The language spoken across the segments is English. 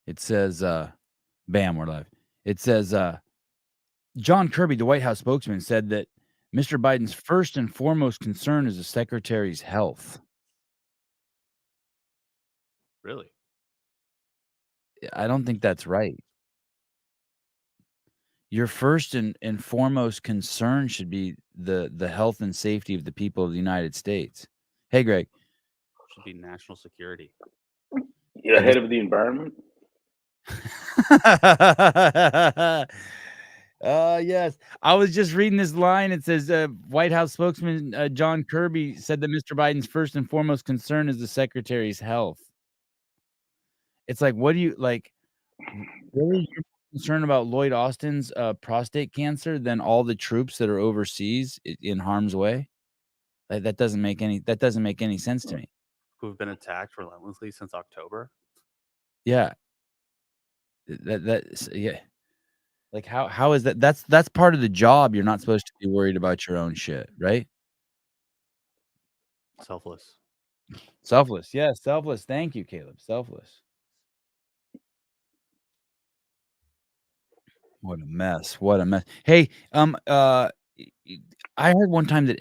It says, bam, we're live. It says, John Kirby, the White House spokesman, said that Mr. Biden's first and foremost concern is the secretary's health. Really? I don't think that's right. Your first and foremost concern should be the health and safety of the people of the United States. Hey, Greg. Should be national security. You're ahead of the environment? Yes. I was just reading this line. It says White House spokesman John Kirby said that Mr. Biden's first and foremost concern is the secretary's health. It's like, what do you like? Really, you're concerned about Lloyd Austin's prostate cancer than all the troops that are overseas in harm's way? That doesn't make any sense to me. Who've been attacked relentlessly since October? Yeah. Yeah. Like how is that? That's part of the job. You're not supposed to be worried about your own shit, right? Selfless. Selfless. Yeah, selfless. Thank you, Caleb. Selfless. What a mess. What a mess. Hey, I heard one time that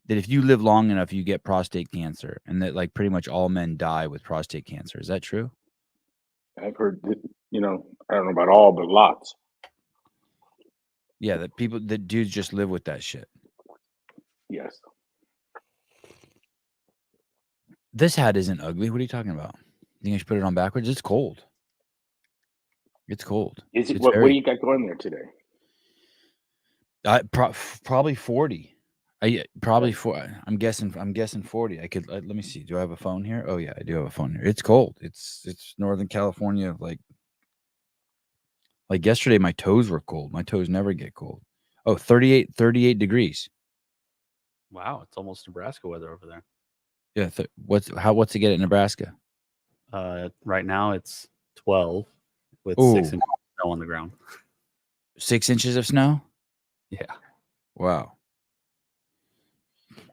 if you live long enough, you get prostate cancer, and that like pretty much all men die with prostate cancer. Is that true? I've heard that, I don't know about all, but lots. Yeah, that dudes just live with that shit. Yes. This hat isn't ugly. What are you talking about? You think I should put it on backwards? It's cold. It's cold. Is it? It's What do you got going there today? Probably 40. I'm guessing 40. I could let me see. Do I have a phone here? Oh yeah, I do have a phone here. It's cold. It's Northern California. Like yesterday, my toes were cold. My toes never get cold. Oh, 38 degrees. Wow, it's almost Nebraska weather over there. Yeah. What's it get at Nebraska? Right now it's 12 with 6 inches of snow on the ground. 6 inches of snow? Yeah. Wow.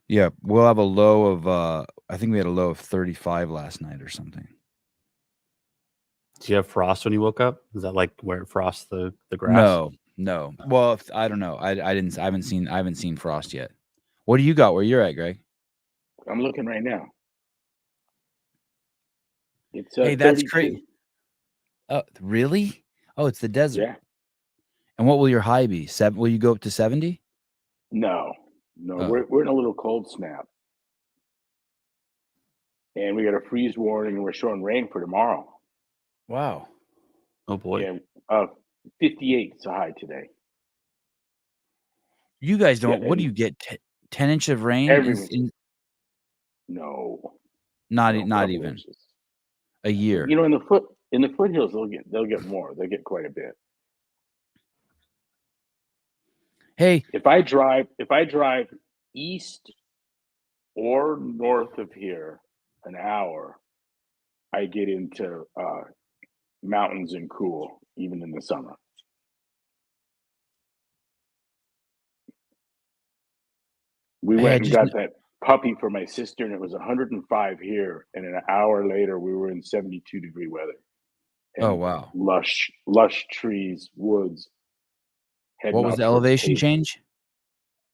Yeah, we'll have a low of I think we had a low of 35 last night or something. Do you have frost when you woke up? Is that like where it frosts the grass? No. Well, I don't know. I haven't seen frost yet. What do you got where you're at, Greg? I'm looking right now. It's hey, that's crazy. Really? Oh, it's the desert. Yeah. And what will your high be? Will you go up to 70? No. We're in a little cold snap, and we got a freeze warning, and we're showing rain for tomorrow. Wow. Oh boy. Yeah. 58 is a high today. You guys don't. What do you get? 10 inches of rain? No. Not even inches. A year. In the foothills they'll get more. They'll get quite a bit. Hey, if I drive east or north of here an hour, I get into mountains and cool, even in the summer. We went and got that puppy for my sister, and it was 105 here, and an hour later we were in 72-degree weather. And oh wow. Lush trees, woods. What was the elevation change?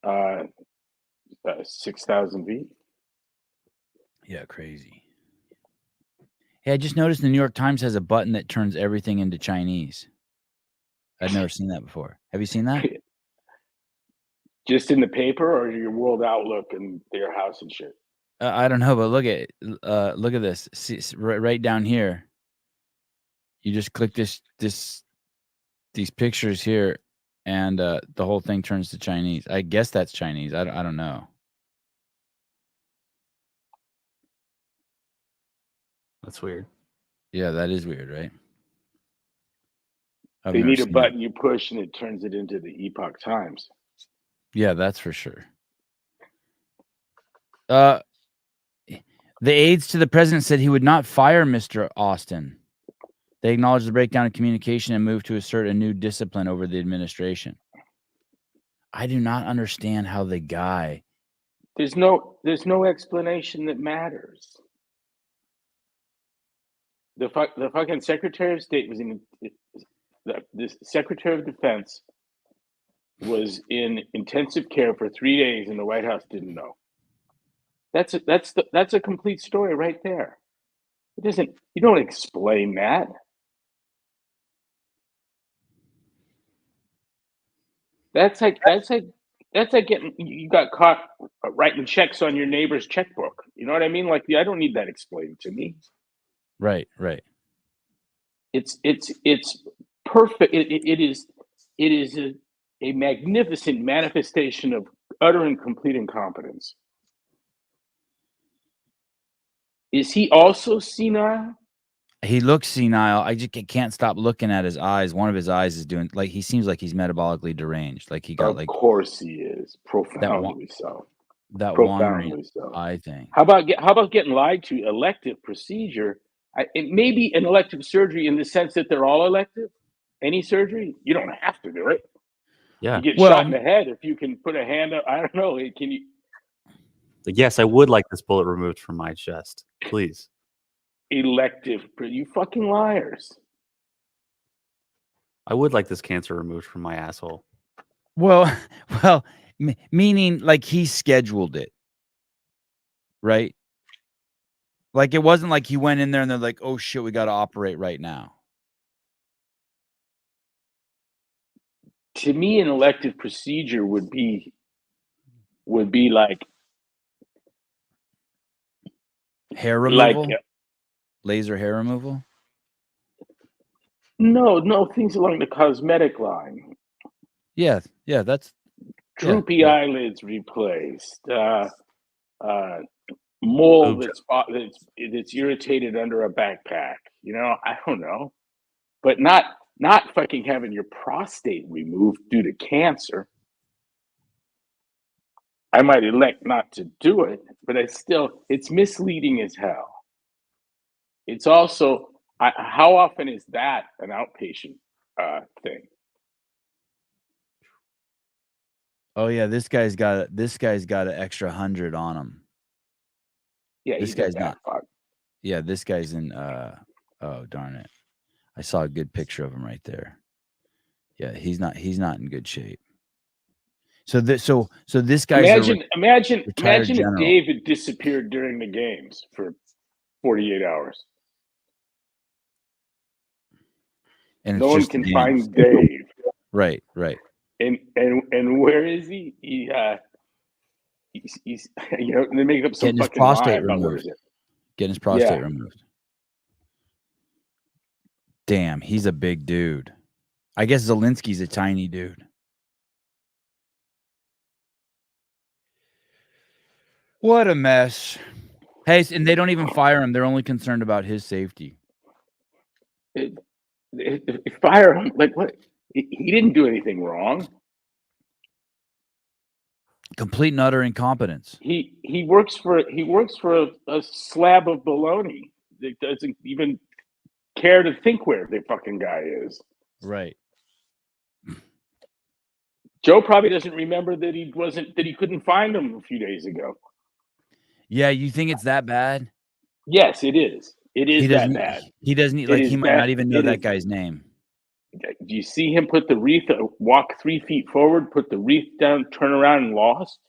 6,000 feet. Yeah, crazy. Hey, I just noticed the New York Times has a button that turns everything into Chinese. I've never seen that before. Have you seen that? Just in the paper, or your World Outlook and their house and shit? I don't know, but look at this. See, right down here. You just click these pictures here, and the whole thing turns to Chinese. I guess that's Chinese. I don't know. That's weird. Yeah, that is weird, right? They need a button you push, and it turns it into the Epoch Times. Yeah, that's for sure. The aides to the president said he would not fire Mr. Austin. They acknowledged the breakdown in communication and moved to assert a new discipline over the administration. I do not understand how the guy. There's no explanation that matters. the fucking Secretary of State was in the Secretary of Defense was in intensive care for 3 days, and the White House didn't know. That's a complete story right there. It doesn't. You don't explain that. That's like getting you got caught writing checks on your neighbor's checkbook. You know what I mean? Like, I don't need that explained to me. Right. It's perfect. It is a magnificent manifestation of utter and complete incompetence. Is he also senile? He looks senile. I just can't stop looking at his eyes. One of his eyes is doing like he seems like he's metabolically deranged. Like he got Of course he is. Profoundly so. That Profoundly wandering so. eye thing. How about getting lied to? Elective procedure. It may be an elective surgery in the sense that they're all elective. Any surgery, you don't have to do it. Yeah. You get shot in the head if you can put a hand up. I don't know. Can you? Yes, I would like this bullet removed from my chest, please. Elective, you fucking liars. I would like this cancer removed from my asshole. Well, meaning like he scheduled it, right? Like it wasn't like he went in there and they're like, "Oh shit, we got to operate right now." To me, an elective procedure would be like hair removal, laser hair removal. No, things along the cosmetic line. Yeah, that's droopy eyelids replaced, mole that's irritated under a backpack. You know, I don't know, but not fucking having your prostate removed due to cancer. I might elect not to do it, but it's misleading as hell. It's also, how often is that an outpatient thing? Oh yeah, this guy's got an extra 100 on him. Yeah, this guy's not. Yeah, this guy's in. Oh darn it! I saw a good picture of him right there. Yeah, he's not in good shape. So this guy's imagine general. if David disappeared during the games for 48 hours. And no one can find Dave. Right. And where is he? He's you know, they make up some getting fucking lie about where is it. Getting his prostate removed. Damn, he's a big dude. I guess Zelensky's a tiny dude. What a mess. Hey, and they don't even fire him. They're only concerned about his safety. Fire him? Like what? He didn't do anything wrong. Complete and utter incompetence. He works for a slab of baloney that doesn't even care to think where the fucking guy is. Right. Joe probably doesn't remember that he couldn't find him a few days ago. Yeah, you think it's that bad? Yes, it is. It is that bad. He doesn't like he might not even know that guy's name. Do you see him put the wreath, walk 3 feet forward, put the wreath down, turn around, and lost?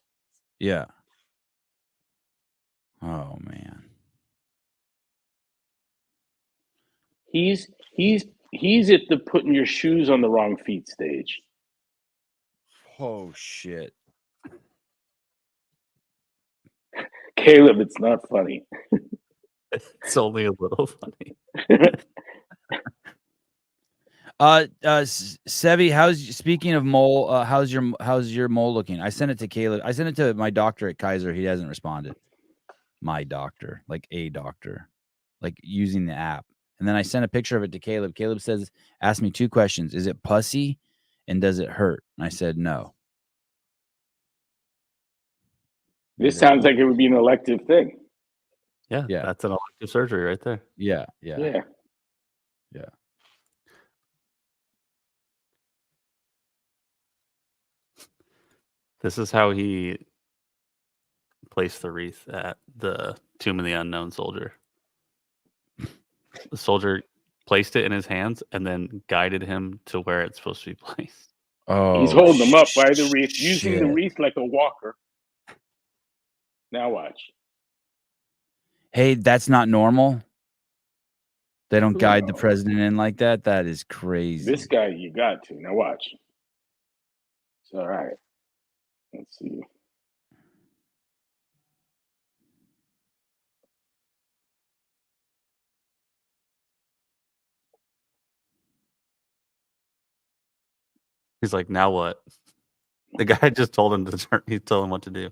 Yeah. Oh man. He's at the putting your shoes on the wrong feet stage. Oh shit. Caleb, it's not funny. It's only a little funny. Sevi, speaking of mole, how's your mole looking? I sent it to Caleb. I sent it to my doctor at Kaiser. He hasn't responded. My doctor, like a doctor, like using the app. And then I sent a picture of it to Caleb. Caleb asked me 2 questions. Is it pussy and does it hurt? And I said no. This sounds like it would be an elective thing. Yeah. That's an elective surgery right there. Yeah. This is how he placed the wreath at the Tomb of the Unknown Soldier. The soldier placed it in his hands and then guided him to where it's supposed to be placed. Oh, He's holding them up by the wreath, using the shit. wreath like a walker. Now watch. Hey, that's not normal. They don't guide the No. president in like that. That is crazy. This guy, you got to. Now watch. It's all right. Let's see. He's like, now what? The guy just told him to turn. He told him what to do.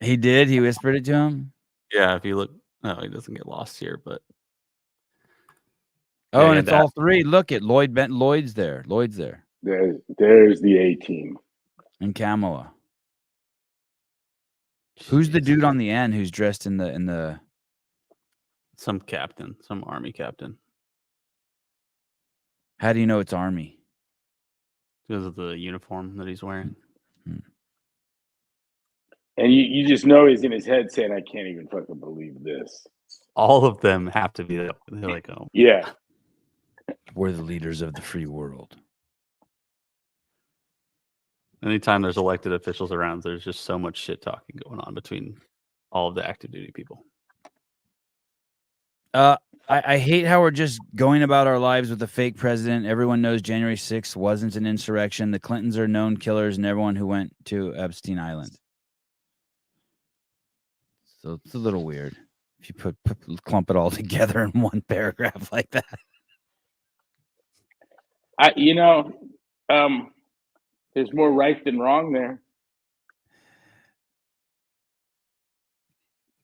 He did. He whispered it to him. Yeah, if you look, no, he doesn't get lost here, but Oh, Yeah, and yeah, it's that- all three. Look at Lloyd's there. Lloyd's there. There's the A team. And Kamala. Who's the dude on the end who's dressed in the some captain, some army captain, how do you know it's army? because of the uniform that he's wearing. And you just know he's in his head saying, I can't even fucking believe this. All of them have to be that. They're like, oh, Yeah. We're the leaders of the free world. anytime there's elected officials around, there's just so much shit talking going on between all of the active duty people. I hate how we're just going about our lives with a fake president. Everyone knows January 6th wasn't an insurrection. The Clintons are known killers, and everyone who went to Epstein Island. So it's a little weird if you clump it all together in one paragraph like that. There's more right than wrong there.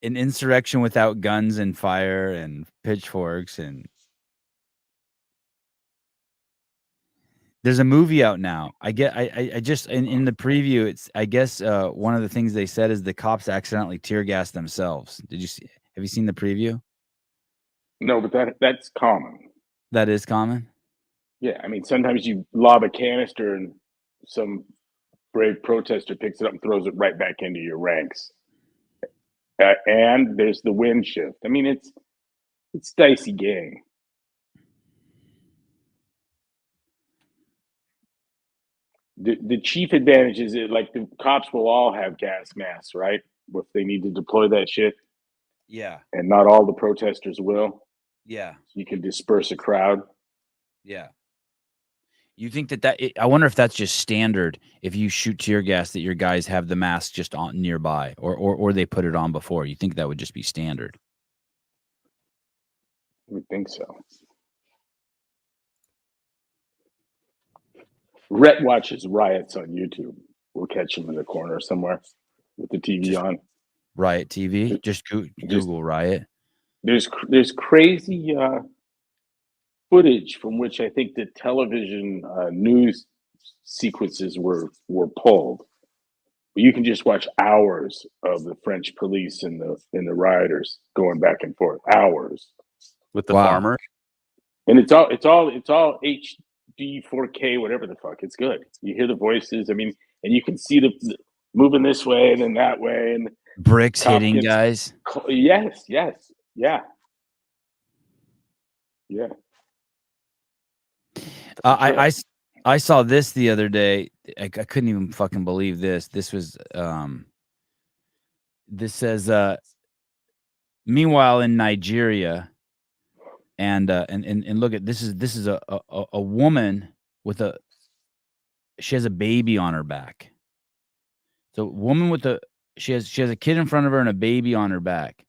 An insurrection without guns and fire and pitchforks, and there's a movie out now. I just in the preview, it's I guess one of the things they said is the cops accidentally tear gassed themselves. Have you seen the preview? No, but that's common. That is common. Yeah, I mean, sometimes you lob a canister and some brave protester picks it up and throws it right back into your ranks. And there's the wind shift. I mean, it's dicey game. The chief advantage is like the cops will all have gas masks, right? If they need to deploy that shit, Yeah. and not all the protesters will. Yeah. You can disperse a crowd. Yeah. You think I wonder if that's just standard if you shoot tear gas that your guys have the mask just on nearby or they put it on before. You think that would just be standard? I would think so. Rhett watches riots on YouTube. We'll catch him in the corner somewhere with the TV on. Riot TV? Just Google Riot. There's crazy footage from which I think the television news sequences were pulled. You can just watch hours of the French police and the rioters going back and forth. Hours with the farmer, and it's all HD 4K, whatever the fuck. It's good. You hear the voices. I mean, and you can see the moving this way and then that way, and bricks hitting guys. Yes, yeah. I saw this the other day. I couldn't even fucking believe this. This was this says meanwhile in Nigeria, and look at this is a woman with she has a baby on her back. So woman she has a kid in front of her and a baby on her back.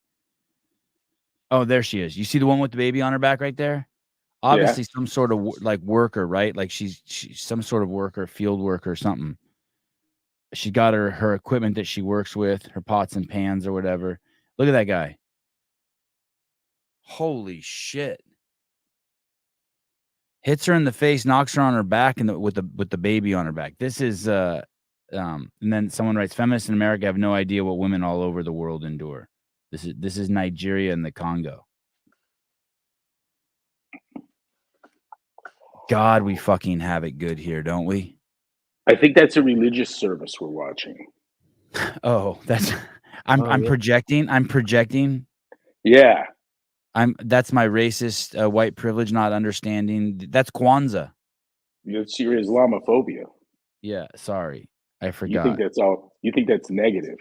Oh, there she is. You see the one with the baby on her back right there? Obviously, some sort of like worker, right? Like she's some sort of worker, field worker or something. She got her equipment that she works with, her pots and pans or whatever. Look at that guy. Holy shit. Hits her in the face, knocks her on her back, and with the baby on her back. This is and then someone writes, feminists in America have no idea what women all over the world endure. This is Nigeria and the Congo. God, we fucking have it good here, don't we? I think that's a religious service we're watching. Oh, I'm projecting. I'm projecting. Yeah. That's my racist white privilege not understanding. That's Kwanzaa. It's your Islamophobia. Yeah, sorry. I You forgot. think that's all? You think that's negative?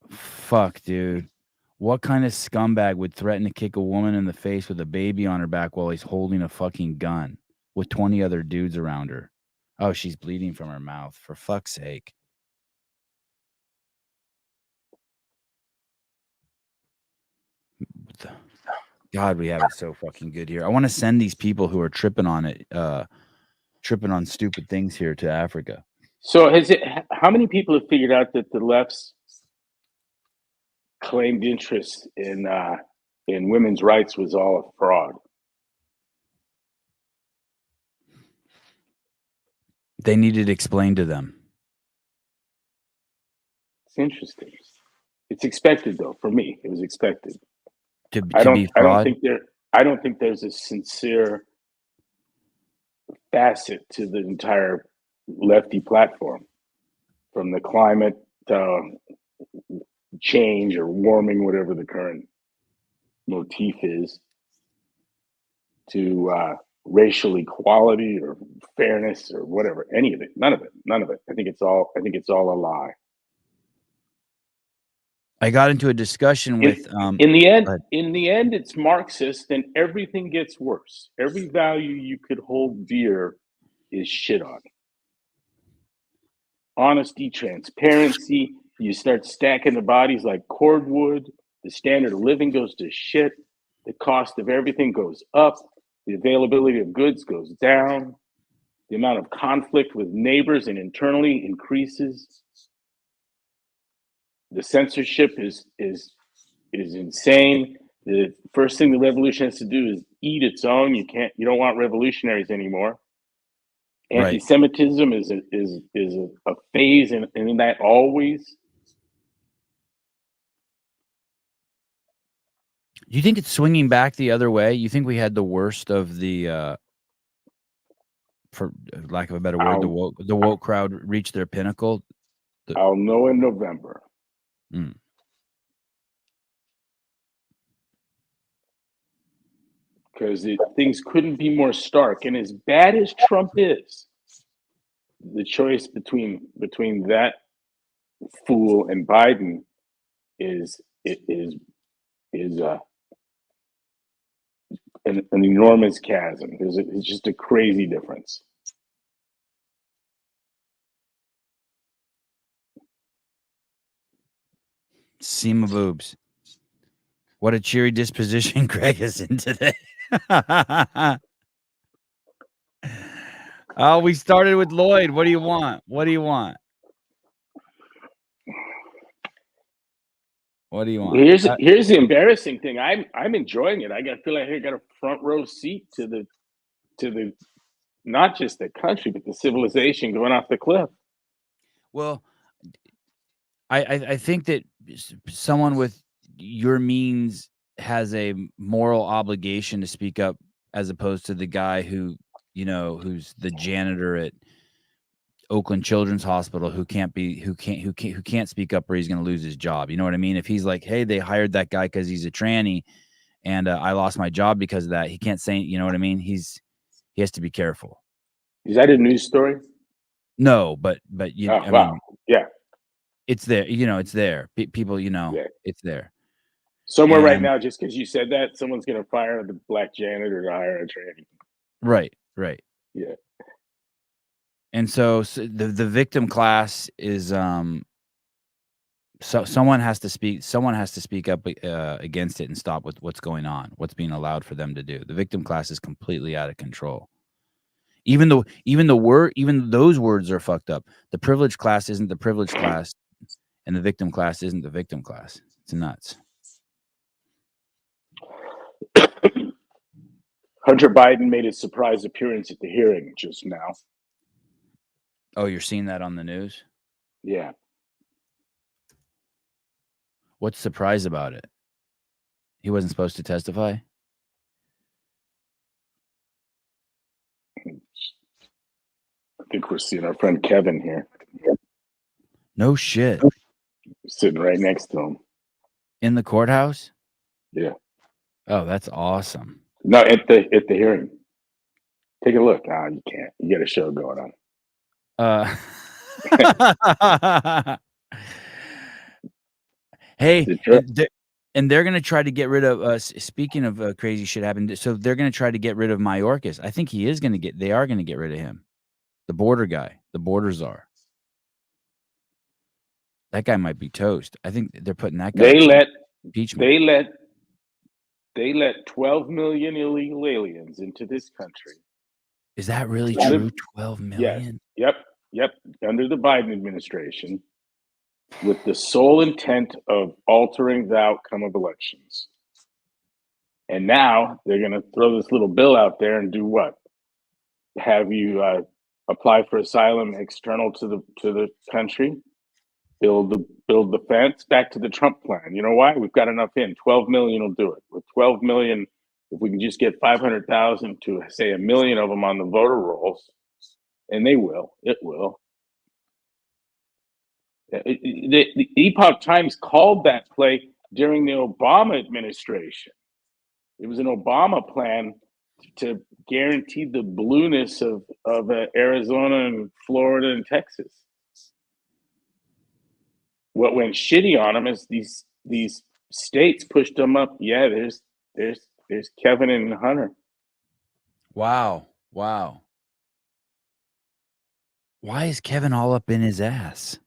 Fuck, dude. What kind of scumbag would threaten to kick a woman in the face with a baby on her back while he's holding a fucking gun with 20 other dudes around her? Oh, she's bleeding from her mouth. For fuck's sake. God, we have it so fucking good here. I want to send these people who are tripping on it, tripping on stupid things here to Africa. So how many people have figured out that the left's claimed interest in women's rights was all a fraud? They needed to explain to them. It's interesting. It's expected, though. For me, it was expected. To I be fraud? I don't think there's a sincere facet to the entire lefty platform, from the climate change or warming, whatever the current motif is, to racial equality or fairness or whatever. Any of it, none of it. I think it's all a lie. I got into a discussion with in the end, it's Marxist, and everything gets worse. Every value you could hold dear is shit on. Honesty, transparency. You start stacking the bodies like cordwood. The standard of living goes to shit. The cost of everything goes up. The availability of goods goes down. The amount of conflict with neighbors and internally increases. The censorship is insane. The first thing the revolution has to do is eat its own. You don't want revolutionaries anymore. Right. Anti-Semitism is a phase, and that always. You think it's swinging back the other way? You think we had the worst of the, for lack of a better word, the woke crowd reach their pinnacle? I'll know in November. Because things couldn't be more stark. And as bad as Trump is, the choice between that fool and Biden is an enormous chasm. It's just a crazy difference. Seam of boobs. What a cheery disposition Greg is in today. Oh, we started with Lloyd. What do you want? What do you want? What do you want? Here's the embarrassing thing. I'm enjoying it. I feel like I got a front row seat to the not just the country, but the civilization going off the cliff. Well, I think that someone with your means has a moral obligation to speak up, as opposed to the guy who, who's the janitor at Oakland Children's Hospital who can't speak up or he's going to lose his job. You know what I mean? If he's like, hey, they hired that guy because he's a tranny and I lost my job because of that, he can't say, you know what I mean? He has to be careful. Is that a news story? No, but you. Oh, wow. Yeah. It's there. It's there. People, It's there. Somewhere right now, just because you said that, someone's going to fire the black janitor to hire a tranny. Right. Yeah. And so the victim class is so someone has to speak up against it and stop with what's going on, what's being allowed for them to do. The victim class is completely out of control. Even those words are fucked up. The privileged class isn't the privileged class, and the victim class isn't the victim class. It's nuts. Hunter Biden made a surprise appearance at the hearing just now. Oh, you're seeing that on the news? Yeah. What's surprise about it? He wasn't supposed to testify? I think we're seeing our friend Kevin here. No shit. Sitting right next to him. In the courthouse? Yeah. Oh, that's awesome. No, at the hearing. Take a look. Ah, you can't. You got a show going on. Hey, The dr- and they're gonna try to get rid of. Speaking of crazy shit happened, so they're gonna try to get rid of Mayorkas. I think he is gonna get. They are gonna get rid of him, the border guy, the border czar. That guy might be toast. I think they're putting that guy. They let 12 million illegal aliens into this country. Is that really true? 12 million? Yes. Yep. Under the Biden administration, with the sole intent of altering the outcome of elections. And now they're going to throw this little bill out there and do what? Have you apply for asylum external to the country? Build the fence. Back to the Trump plan. You know why? We've got enough in. 12 million will do it. With 12 million, if we can just get 500,000 to say 1 million of them on the voter rolls, and it will. The Epoch Times called that play during the Obama administration. It was an Obama plan to guarantee the blueness of Arizona and Florida and Texas. What went shitty on them is these states pushed them up. Yeah, there's Kevin and Hunter. Wow. Why is Kevin all up in his ass?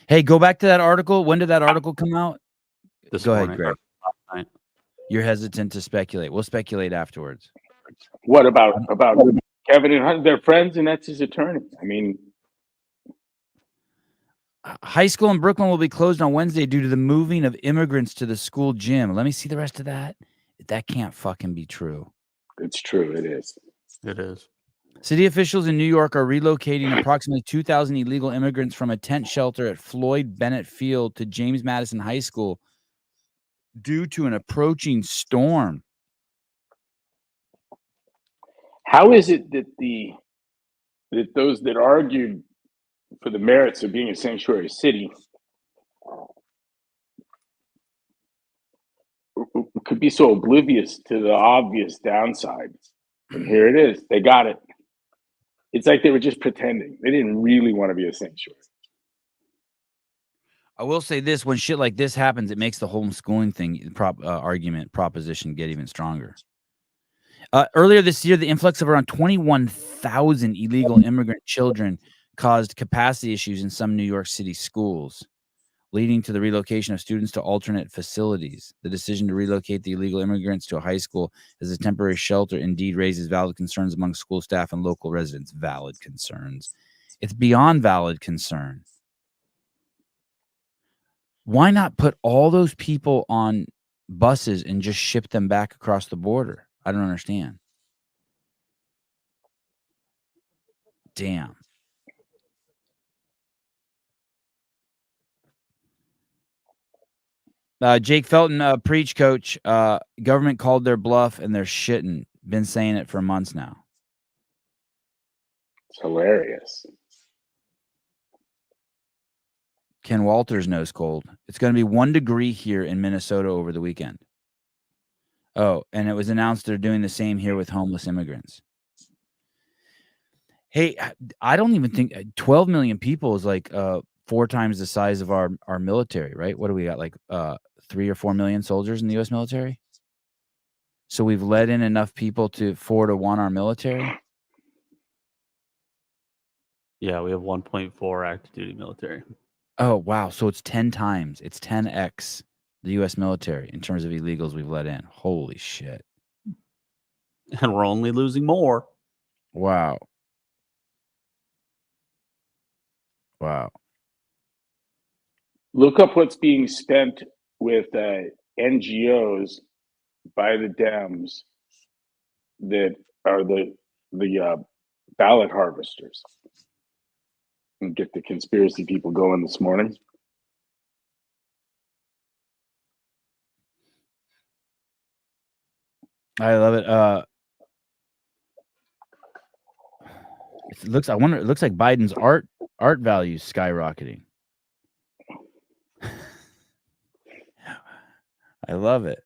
Hey, go back to that article. When did that article come out? Go ahead, Greg. You're hesitant to speculate. We'll speculate afterwards. What about Kevin and Hunter? They're friends, and that's his attorney. I mean, high school in Brooklyn will be closed on Wednesday due to the moving of immigrants to the school gym. Let me see the rest of that. That can't fucking be true. It's true. It is. It is. City officials in New York are relocating approximately 2,000 illegal immigrants from a tent shelter at Floyd Bennett Field to James Madison High School due to an approaching storm. How is it that those that argued for the merits of being a sanctuary city could be so oblivious to the obvious downsides? And here it is. They got it. It's like they were just pretending. They didn't really want to be a sanctuary. I will say this: when shit like this happens, it makes the homeschooling thing proposition get even stronger. Earlier this year, the influx of around 21,000 illegal immigrant children caused capacity issues in some New York City schools, leading to the relocation of students to alternate facilities. The decision to relocate the illegal immigrants to a high school as a temporary shelter indeed raises valid concerns among school staff and local residents. Valid concerns. It's beyond valid concern. Why not put all those people on buses and just ship them back across the border? I don't understand. Damn. Jake Felton, preach coach. Government called their bluff and they're shitting. Been saying it for months now. It's hilarious. Ken Walters knows cold. It's going to be 1 degree here in Minnesota over the weekend. Oh, and it was announced they're doing the same here with homeless immigrants. Hey, I don't even think 12 million people is like 4 times the size of our military, right? What do we got? Like 3 or 4 million soldiers in the U.S. military? So we've let in enough people to 4 to 1 our military? Yeah, we have 1.4 active duty military. Oh, wow. So it's 10 times. It's 10x the U.S. military in terms of illegals we've let in. Holy shit. And we're only losing more. Wow. Look up what's being spent with NGOs by the Dems that are the ballot harvesters. And get the conspiracy people going this morning. I love it. It looks like Biden's art value is skyrocketing. I love it.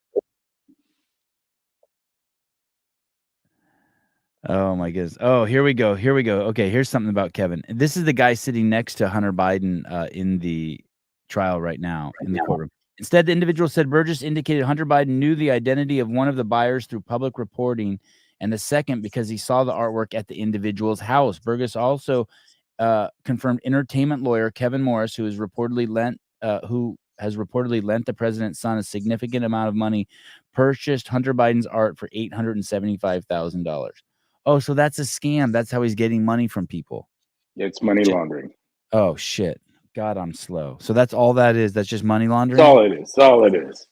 Oh my goodness. Oh, here we go. Okay, here's something about Kevin. This is the guy sitting next to Hunter Biden in the trial right now in the courtroom. Instead, the individual said Burgess indicated Hunter Biden knew the identity of one of the buyers through public reporting, and the second because he saw the artwork at the individual's house. Burgess also confirmed entertainment lawyer Kevin Morris, who has reportedly lent the president's son a significant amount of money, purchased Hunter Biden's art for $875,000. Oh, so that's a scam. That's how he's getting money from people. It's money laundering. Oh shit. God, I'm slow. So that's all that is. That's just money laundering. That's all it is. That's all it is.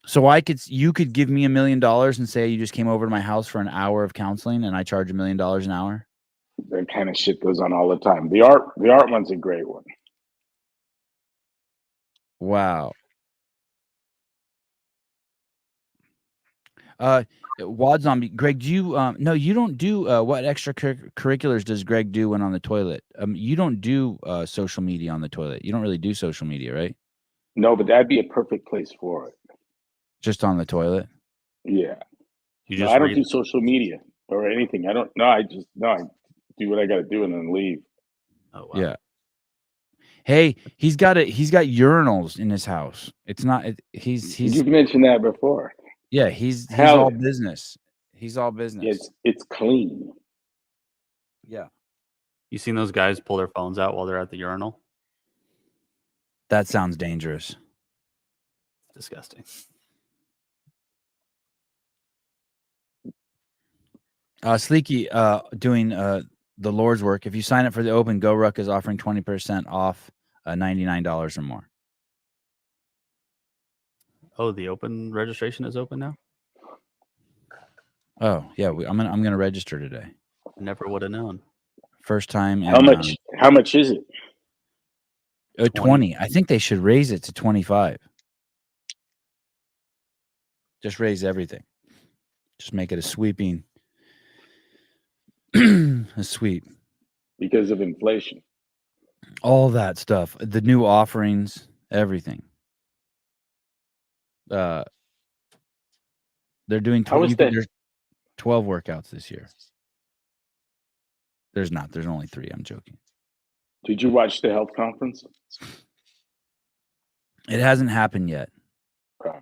So you could give me $1 million and say you just came over to my house for an hour of counseling and I charge $1 million an hour. That kind of shit goes on all the time. The art one's a great one. Wow. Wad Zombie, Greg, do you no, you don't do what extracurriculars does Greg do when on the toilet? You don't do social media on the toilet. You don't really do social media, right? No, but that'd be a perfect place for it. Just on the toilet? Yeah. You I don't do social media or anything. I do what I got to do and then leave. Oh wow. Yeah. Hey, he's got urinals in his house. It's not he's You've mentioned that before. Yeah, he's all business. He's all business. It's clean. Yeah. You seen those guys pull their phones out while they're at the urinal? That sounds dangerous. Disgusting. Sleeky doing the Lord's work. If you sign up for the Open, GoRuck is offering 20% off $99 or more. Oh, the Open registration is open now? Oh, yeah, I'm gonna register today. I never would have known. First time. How much is it? 20. I think they should raise it to 25. Just raise everything. Just make it a sweeping a sweep. Because of inflation. All that stuff. The new offerings, everything. They're doing 12 workouts this year. There's only 3. I'm joking. Did you watch the health conference? It hasn't happened yet. Okay.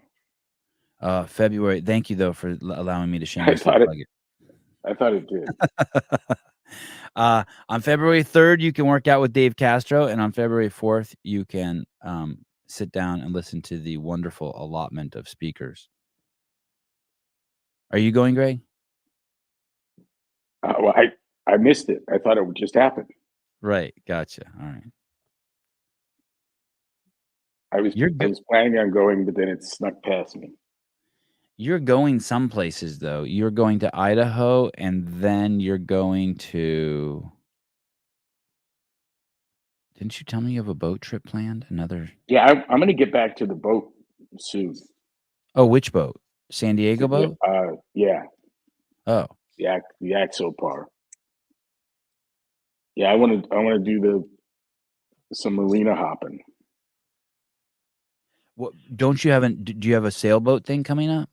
February. Thank you though for allowing me to share. I thought it did. On February 3rd, you can work out with Dave Castro, and on February 4th, you can sit down and listen to the wonderful allotment of speakers. Are you going, Greg? Well, I missed it. I thought it would just happen. Right. Gotcha. All right. I was planning on going, but then it snuck past me. You're going some places, though. You're going to Idaho, and then you're going to... Didn't you tell me you have a boat trip planned? Another... Yeah, I'm going to get back to the boat soon. Oh, which boat? San Diego boat? Yeah. Oh. The Axopar. Yeah, I want to do some marina hopping. What do you have a sailboat thing coming up?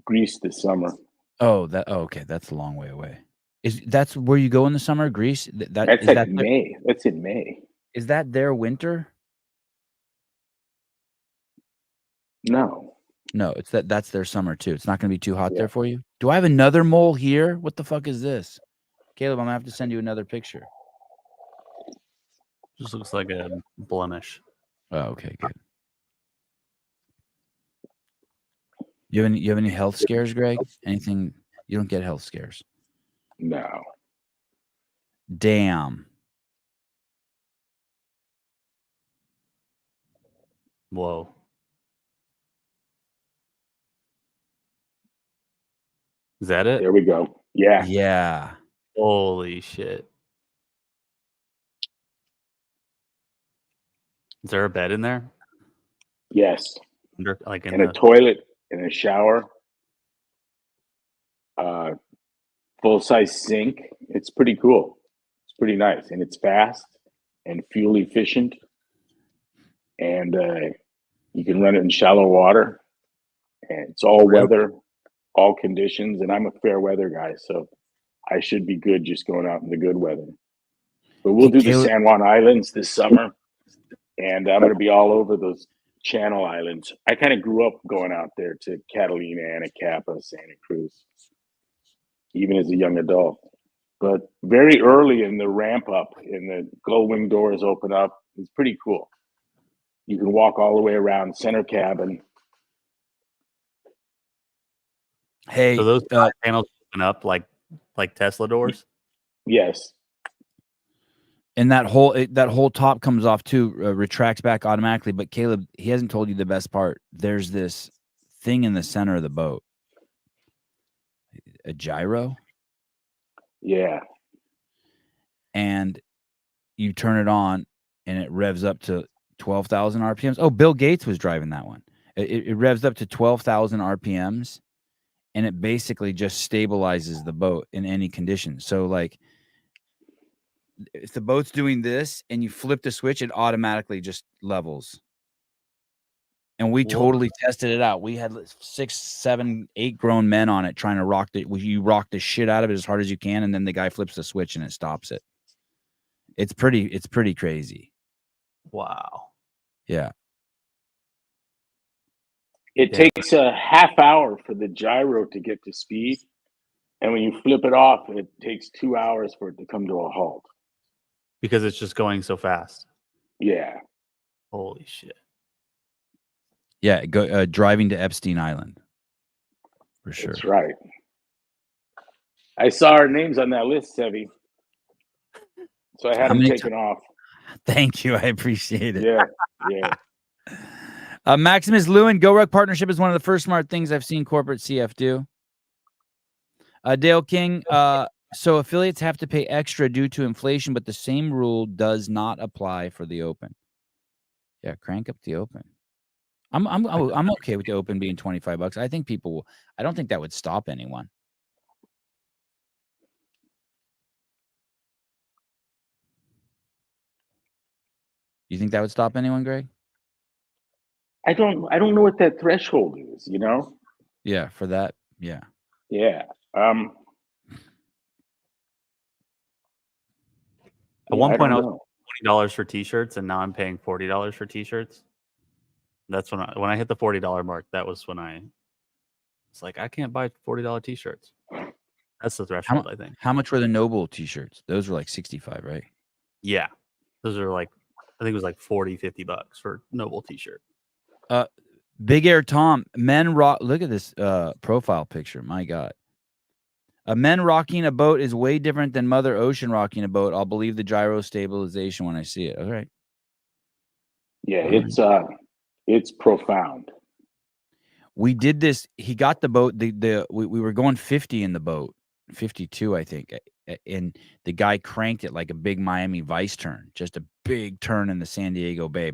Greece this summer. Oh, okay. That's a long way away. That's where you go in the summer, Greece? That's in May. That's in May. Is that their winter? No, it's that's their summer too. It's not going to be too hot there for you. Do I have another mole here? What the fuck is this? Caleb, I'm gonna have to send you another picture. Just looks like a blemish. Oh, okay, good. You have any health scares, Greg? Anything? You don't get health scares. No. Damn. Whoa. Is that it? There we go. Yeah. Yeah. Holy shit. Is there a bed in there? Yes. Like in a toilet, in a shower, full-size sink. It's pretty cool. It's pretty nice, and it's fast and fuel efficient, and you can run it in shallow water, and it's all Really? weather, all conditions, and I'm a fair weather guy, so I should be good just going out in the good weather. But we'll do the Caleb, San Juan Islands this summer, and I'm going to be all over those Channel Islands. I kind of grew up going out there to Catalina, Anacapa, Santa Cruz, even as a young adult. But very early in the ramp up, and the glow wing doors open up, it's pretty cool. You can walk all the way around center cabin. hey, So those side panels open up like Tesla doors. Yes. and that whole top comes off too, retracts back automatically. But Caleb, he hasn't told you the best part. There's this thing in the center of the boat, a gyro, Yeah. and you turn it on, and it revs up to 12,000 RPMs. Oh, Bill Gates was driving that one. It revs up to 12,000 RPMs, and it basically just stabilizes the boat in any condition. So, like, if the boat's doing this and you flip the switch, it automatically just levels. And we What? totally tested it out. We had 6, 7, 8 grown men on it trying to rock the. You rock the shit out of it as hard as you can, and then the guy flips the switch and it stops it. It's pretty crazy. Wow. Yeah. It Yeah. takes a half hour for the gyro to get to speed. And when you flip it off, it takes 2 hours for it to come to a halt. Because it's just going so fast. Yeah. Holy shit. Yeah, driving to Epstein Island. For sure. That's right. I saw our names on that list, Sevi. So I had How them many taken off. Thank you. I appreciate it. Yeah. Yeah. Maximus Lewin, Go Ruck Partnership is one of the first smart things I've seen corporate CF do. Dale King, so affiliates have to pay extra due to inflation, but the same rule does not apply for the Open. Yeah, crank up the Open. I'm okay with the Open being $25. I think people will. I don't think that would stop anyone. You think that would stop anyone, Greg? I don't know what that threshold is, you know? Yeah, for that. Yeah. Yeah. At one point, I was $20 for t-shirts, and now I'm paying $40 for t-shirts. That's when I hit the $40 mark. That was when I was like, I can't buy $40 t-shirts. That's the threshold, I think. How much were the Noble t-shirts? Those were like 65, right? Yeah, those are like, I think it was like $40-$50 for Noble t-shirt. Big Air Tom, men rock. Look at this profile picture. My God. Men rocking a boat is way different than Mother Ocean rocking a boat. I'll believe the gyro stabilization when I see it. All right. Yeah, it's profound. We did this. He got the boat. We were going 50 in the boat, 52, I think. And the guy cranked it like a big Miami Vice turn, just a big turn in the San Diego Bay.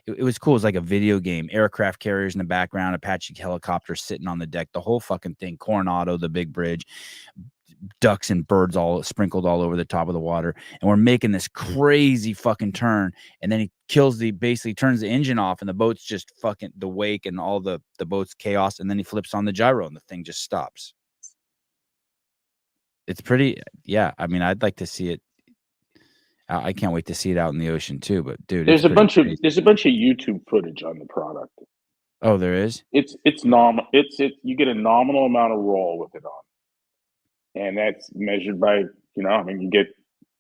It was cool. It was like a video game. Aircraft carriers in the background, Apache helicopters sitting on the deck, the whole fucking thing. Coronado, the big bridge, ducks and birds all sprinkled all over the top of the water. And we're making this crazy fucking turn. And then he basically turns the engine off, and the boat's just fucking the wake and all the boat's chaos. And then he flips on the gyro and the thing just stops. It's pretty, yeah. I mean, I'd like to see it. I can't wait to see it out in the ocean too. But dude, There's a bunch crazy. of YouTube footage on the product. Oh, there is. It's normal. You get a nominal amount of roll with it on, and that's measured by I mean,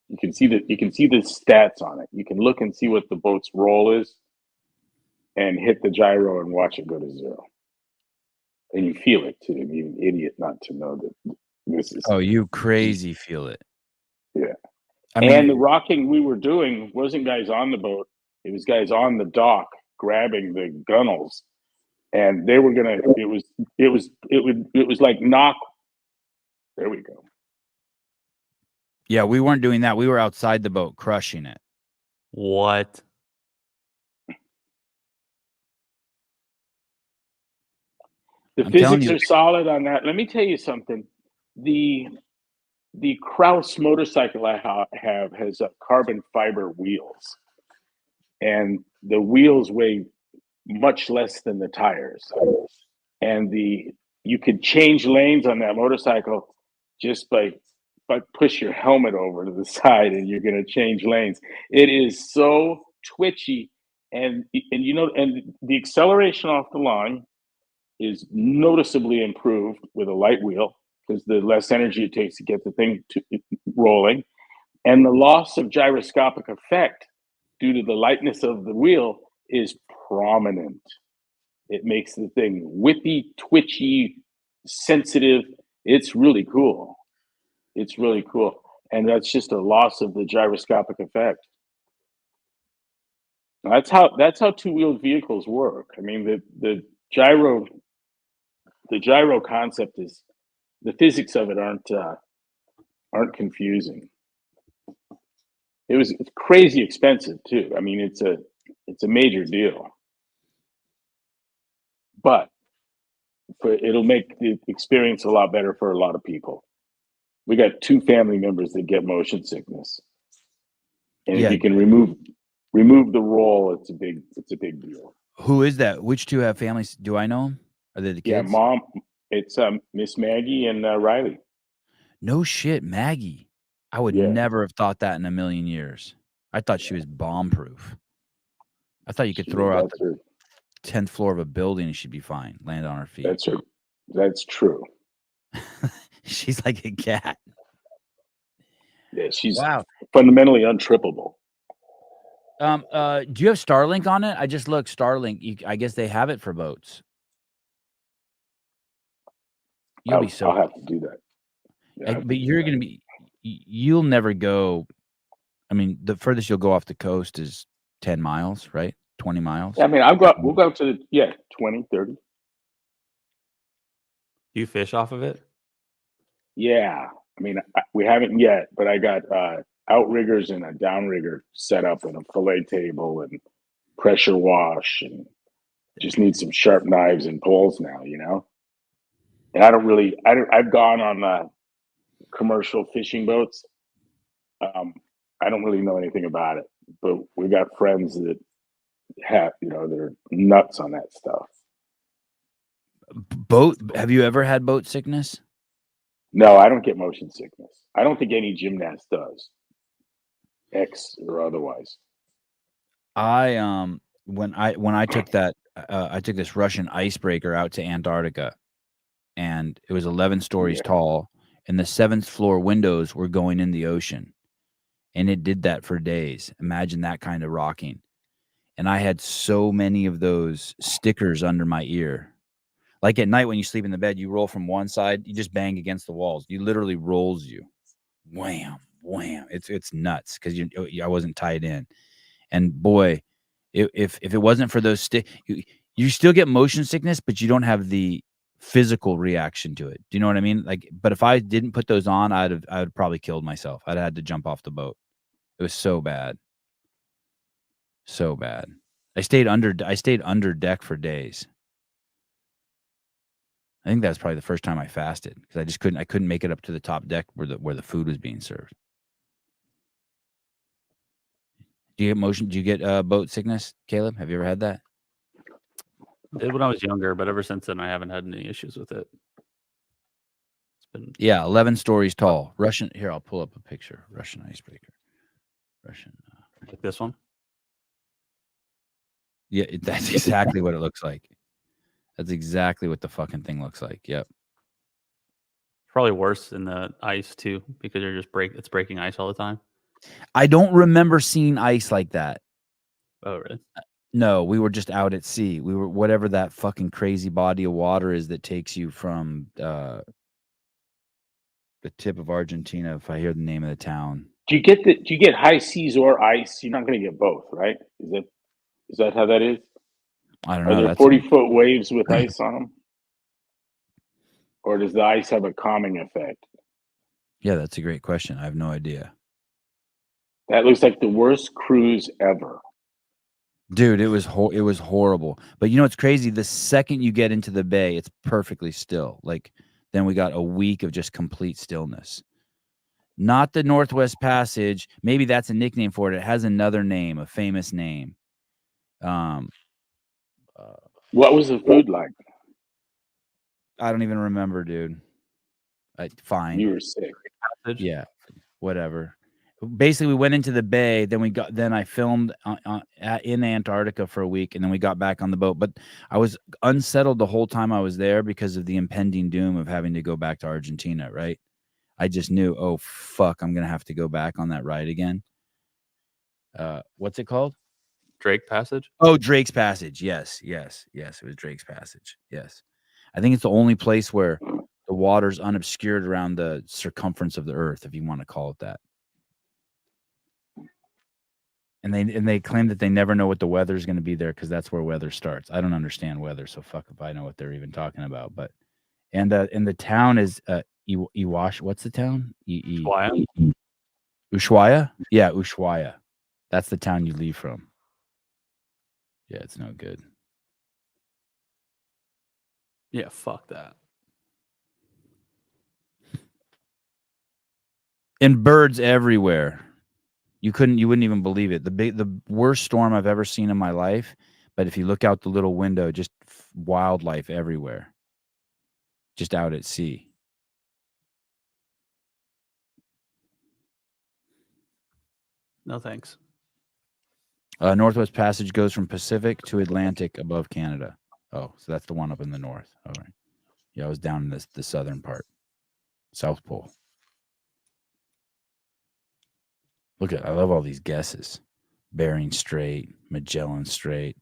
you can see the stats on it. You can look and see what the boat's roll is, and hit the gyro and watch it go to zero, and you feel it too. You're an idiot not to know that this is. Oh, you crazy feel it. Yeah. I mean, and the rocking we were doing wasn't guys on the boat. It was guys on the dock grabbing the gunnels, and they were gonna. It was like knock. There we go. yeah, we weren't doing that. We were outside the boat crushing it. What? The physics are solid on that. Let me tell you something. The the Kraus motorcycle I have has carbon fiber wheels, and the wheels weigh much less than the tires. And you could change lanes on that motorcycle just by push your helmet over to the side, and you're going to change lanes. It is so twitchy, and the acceleration off the line is noticeably improved with a light wheel because the less energy it takes to get the thing rolling, and the loss of gyroscopic effect due to the lightness of the wheel is prominent. It makes the thing whippy, twitchy, sensitive. It's really cool. It's really cool. And that's just a loss of the gyroscopic effect. That's how two-wheeled vehicles work. I mean, the gyro concept is, the physics of it aren't confusing. It's crazy expensive too. I mean, it's a major deal. But it'll make the experience a lot better for a lot of people. We got 2 family members that get motion sickness, and if you can remove the roll, it's a big deal. Who is that? Which 2 have families? Do I know them? Are they the kids? Yeah, Mom. It's Miss Maggie and Riley. No shit, Maggie. I would never have thought that in a million years. I thought she was bomb-proof. I thought you could throw her out the 10th floor of a building and she'd be fine, land on her feet. That's true. She's like a cat. Yeah, she's fundamentally untrippable. Do you have Starlink on it? I just looked. Starlink. I guess they have it for boats. I'll have to do that. Yeah, but you're going to be. You'll never go. I mean, the furthest you'll go off the coast is 10 miles, right? 20 miles. I mean, we'll go to 20, 30. Do you fish off of it? Yeah. I mean, we haven't yet, but I got outriggers and a downrigger set up and a fillet table and pressure wash, and just need some sharp knives and poles now, you know? And I've gone on commercial fishing boats. I don't really know anything about it, but we got friends that they're nuts on that stuff. Have you ever had boat sickness? No, I don't get motion sickness. I don't think any gymnast does, X or otherwise. When I took that, I took this Russian icebreaker out to Antarctica, and it was 11 stories tall, and the 7th floor windows were going in the ocean, and it did that for days. Imagine that kind of rocking. And I had so many of those stickers under my ear. Like at night when you sleep in the bed, you roll from one side, you just bang against the walls. You literally rolls you. Wham, wham. It's nuts because I wasn't tied in. And boy, if it wasn't for those you still get motion sickness, but you don't have the physical reaction to it. Do you know what I mean? Like, but if I didn't put those on, I would probably killed myself. I'd had to jump off the boat. It was so bad. So bad. I stayed under deck for days. I think that's probably the first time I fasted because I couldn't make it up to the top deck where the food was being served. Do you get boat sickness, Caleb? Have you ever had that? Did when I was younger, but ever since then I haven't had any issues with it. It's been 11 stories tall. Russian. Here, I'll pull up a picture. Russian icebreaker. Russian. Like this one. Yeah, that's exactly what it looks like. That's exactly what the fucking thing looks like. Yep. Probably worse in the ice too, because it's breaking ice all the time. I don't remember seeing ice like that. Oh, really? No, we were just out at sea. We were whatever that fucking crazy body of water is that takes you from the tip of Argentina. If I hear the name of the town, do you get high seas or ice? You're not going to get both, right? Is that how that is? I don't know. Are there 40-foot waves with ice on them? Or does the ice have a calming effect? Yeah, that's a great question. I have no idea. That looks like the worst cruise ever. Dude, it was horrible. But you know what's crazy? The second you get into the bay, it's perfectly still. Like, then we got a week of just complete stillness. Not the Northwest Passage. Maybe that's a nickname for it. It has another name, a famous name. What was the food like? I don't even remember, dude. Fine. You were sick. Yeah, whatever. Basically, we went into the bay. Then I filmed in Antarctica for a week, and then we got back on the boat. But I was unsettled the whole time I was there because of the impending doom of having to go back to Argentina. Right? I just knew, oh fuck, I'm gonna have to go back on that ride again. What's it called? Drake Passage? Oh, Drake's Passage. Yes. It was Drake's Passage. Yes. I think it's the only place where the water's unobscured around the circumference of the earth, if you want to call it that. And they claim that they never know what the weather's going to be there because that's where weather starts. I don't understand weather, so fuck if I know what they're even talking about. But and the town is Iwash. What's the town? Ushuaia? Yeah, Ushuaia. That's the town you leave from. Yeah, it's no good. Yeah, fuck that. And birds everywhere. You wouldn't even believe it. The worst storm I've ever seen in my life. But if you look out the little window, just wildlife everywhere. Just out at sea. No thanks. Northwest Passage goes from Pacific to Atlantic above Canada. Oh, so that's the one up in the north. All right. Yeah, I was down in the southern part. South Pole. I love all these guesses. Bering Strait, Magellan Strait.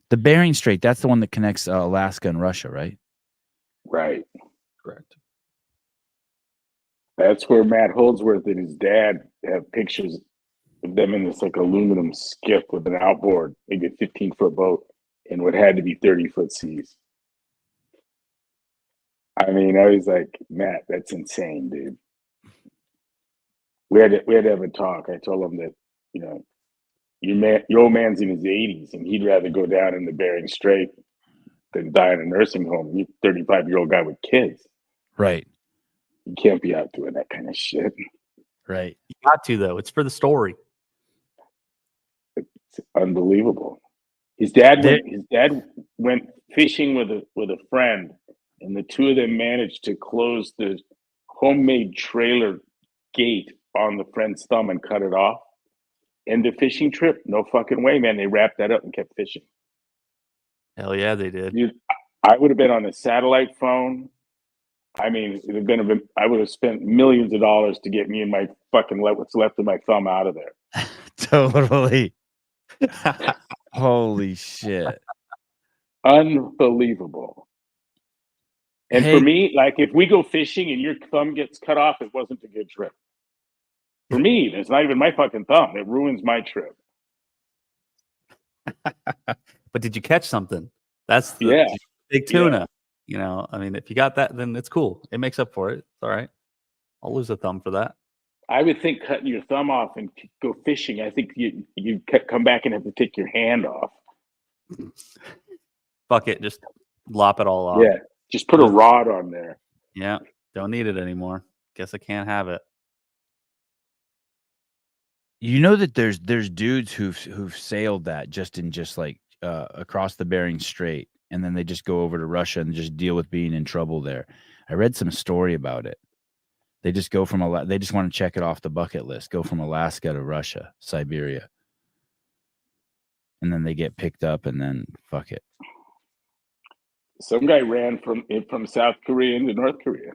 The Bering Strait, that's the one that connects Alaska and Russia, right? Right. Correct. That's where Matt Holdsworth and his dad have pictures of them in this like aluminum skiff with an outboard, maybe a 15-foot boat, in what had to be 30-foot seas. I mean, I was like, Matt, that's insane, dude. We had to have a talk. I told him that, you know, your old man's in his 80s and he'd rather go down in the Bering Strait than die in a nursing home. You're a 35-year-old guy with kids. Right. You can't be out doing that kind of shit. Right. You got to, though. It's for the story. It's unbelievable. His dad went fishing with a friend, and the two of them managed to close the homemade trailer gate on the friend's thumb and cut it off. End of fishing trip? No fucking way, man. They wrapped that up and kept fishing. Hell yeah, they did. Dude, I would have been on a satellite phone. I mean, I would have spent millions of dollars to get me and my fucking what's left of my thumb out of there. Totally. Holy shit. Unbelievable. And Hey, for me, like if we go fishing and your thumb gets cut off, it wasn't a good trip. For me, it's not even my fucking thumb. It ruins my trip. But did you catch something? That's the big tuna. Yeah. You know, I mean, if you got that, then it's cool. It makes up for it. It's all right. I'll lose a thumb for that. I would think cutting your thumb off and go fishing, I think you come back and have to take your hand off. Fuck it. Just lop it all off. Yeah. Just put a rod on there. Yeah. Don't need it anymore. Guess I can't have it. You know that there's dudes who've sailed that just like across the Bering Strait, and then they just go over to Russia and just deal with being in trouble there. I read some story about it. They just go they just want to check it off the bucket list. Go from Alaska to Russia, Siberia, and then they get picked up, and then fuck it. Some guy ran from South Korea into North Korea.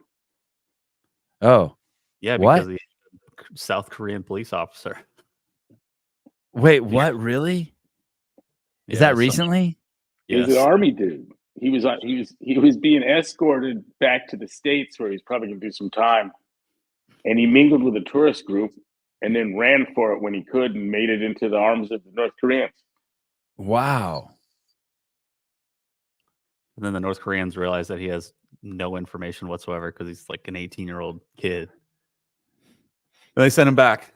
Oh, yeah, what? because the South Korean police officer. Wait, what? Really? Is that recently? He was an army dude. He was being escorted back to the States where he's probably gonna do some time. And he mingled with a tourist group and then ran for it when he could and made it into the arms of the North Koreans. Wow. And then the North Koreans realize that he has no information whatsoever because he's like an 18-year-old kid. And they sent him back.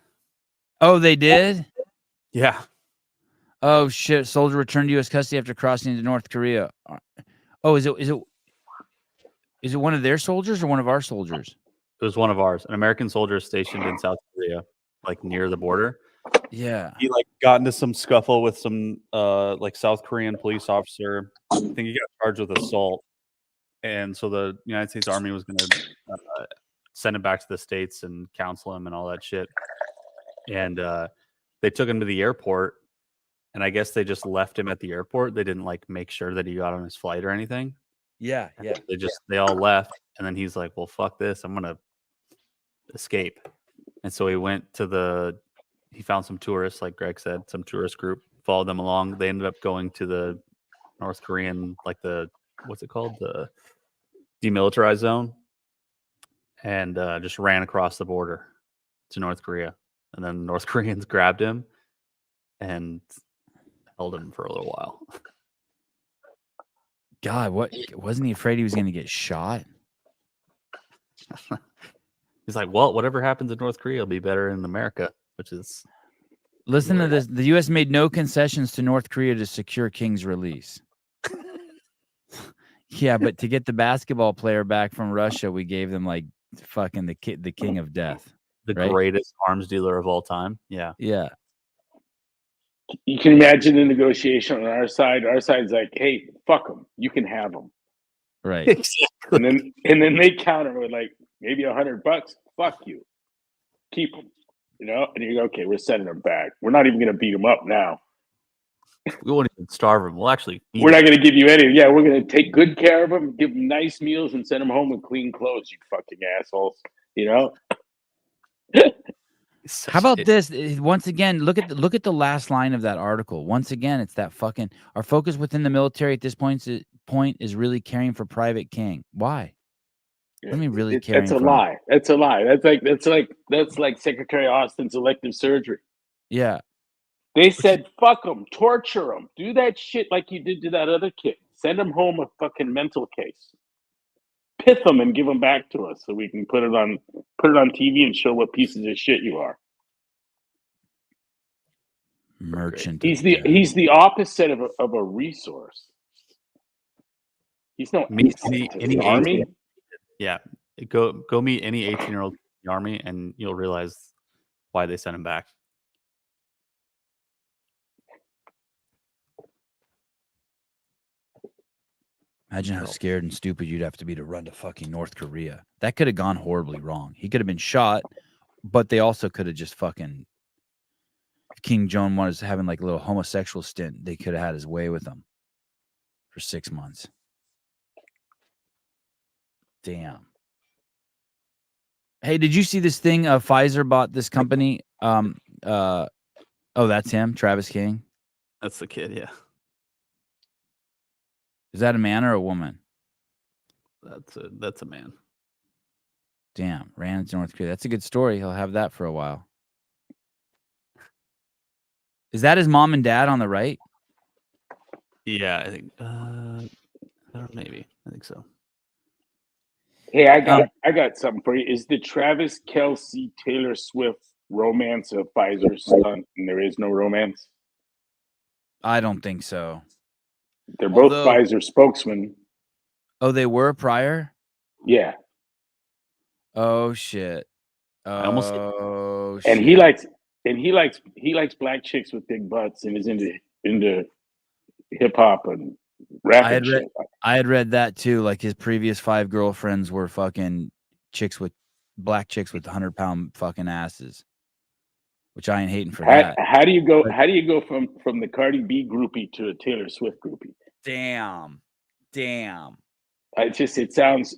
Oh, they did? Yeah. Oh shit! Soldier returned to U.S. custody after crossing into North Korea. Oh, is it one of their soldiers or one of our soldiers? It was one of ours. An American soldier stationed in South Korea, like near the border. Yeah. He like got into some scuffle with some like South Korean police officer. I think he got charged with assault, and so the United States Army was going to send him back to the States and counsel him and all that shit. And they took him to the airport, and I guess they just left him at the airport. They didn't like make sure that he got on his flight or anything. Yeah. Yeah. They all left, and then he's like, "Well, fuck this, I'm gonna escape." And so he went to he found some tourists, like Greg said, some tourist group, followed them along. They ended up going to the North Korean, like what's it called? The demilitarized zone, and just ran across the border to North Korea. And then North Koreans grabbed him and held him for a little while. God, what wasn't he afraid he was going to get shot? He's like, well, whatever happens in North Korea will be better in America, which is. Listen to this. The U.S. made no concessions to North Korea to secure King's release. Yeah, but to get the basketball player back from Russia, we gave them like fucking the king of death. The right? greatest arms dealer of all time. Yeah. Yeah. You can imagine the negotiation on our side. Our side's like, hey, fuck them. You can have them. Right. Exactly. And then they counter with like maybe $100. Fuck you. Keep them. You know? And you go, okay, we're sending them back. We're not even going to beat them up now. We won't even starve them. We'll actually. We're not going to give you any. Yeah, we're going to take good care of them, give them nice meals, and send them home with clean clothes, you fucking assholes. You know? How about this? Once again, look at the last line of that article. Once again, it's that fucking our focus within the military at this point is really caring for Private King. Why? What do you mean really caring? That's a lie. That's a lie. That's like Secretary Austin's elective surgery. Yeah. They said, fuck them, torture them, do that shit like you did to that other kid. Send them home a fucking mental case. Pith them and give them back to us so we can put it on TV and show what pieces of shit you are. Merchant. He's the opposite of a resource. He's no any army. Yeah, go meet any 18-year-old in the army, and you'll realize why they sent him back. Imagine how scared and stupid you'd have to be to run to fucking North Korea. That could have gone horribly wrong. He could have been shot, but they also could have just fucking. If King Jong was having like a little homosexual stint, they could have had his way with him for 6 months. Damn. Hey, did you see this thing? Pfizer bought this company. Oh, that's him, Travis King. That's the kid. Yeah. Is that a man or a woman? That's a man. Damn, ran into North Korea. That's a good story. He'll have that for a while. Is that his mom and dad on the right? Yeah, I think. Maybe. I think so. Hey, I got something for you. Is the Travis Kelce Taylor Swift romance of Pfizer's son, and there is no romance? I don't think so. They're both Pfizer spokesmen. Oh, they were prior? Yeah. Oh shit. Oh shit. And he likes black chicks with big butts and is into hip hop and rap and shit. I had read that too. Like his previous 5 girlfriends were fucking black chicks with 100-pound fucking asses. Which I ain't hating for that. How do you go from the Cardi B groupie to a Taylor Swift groupie? Damn. It sounds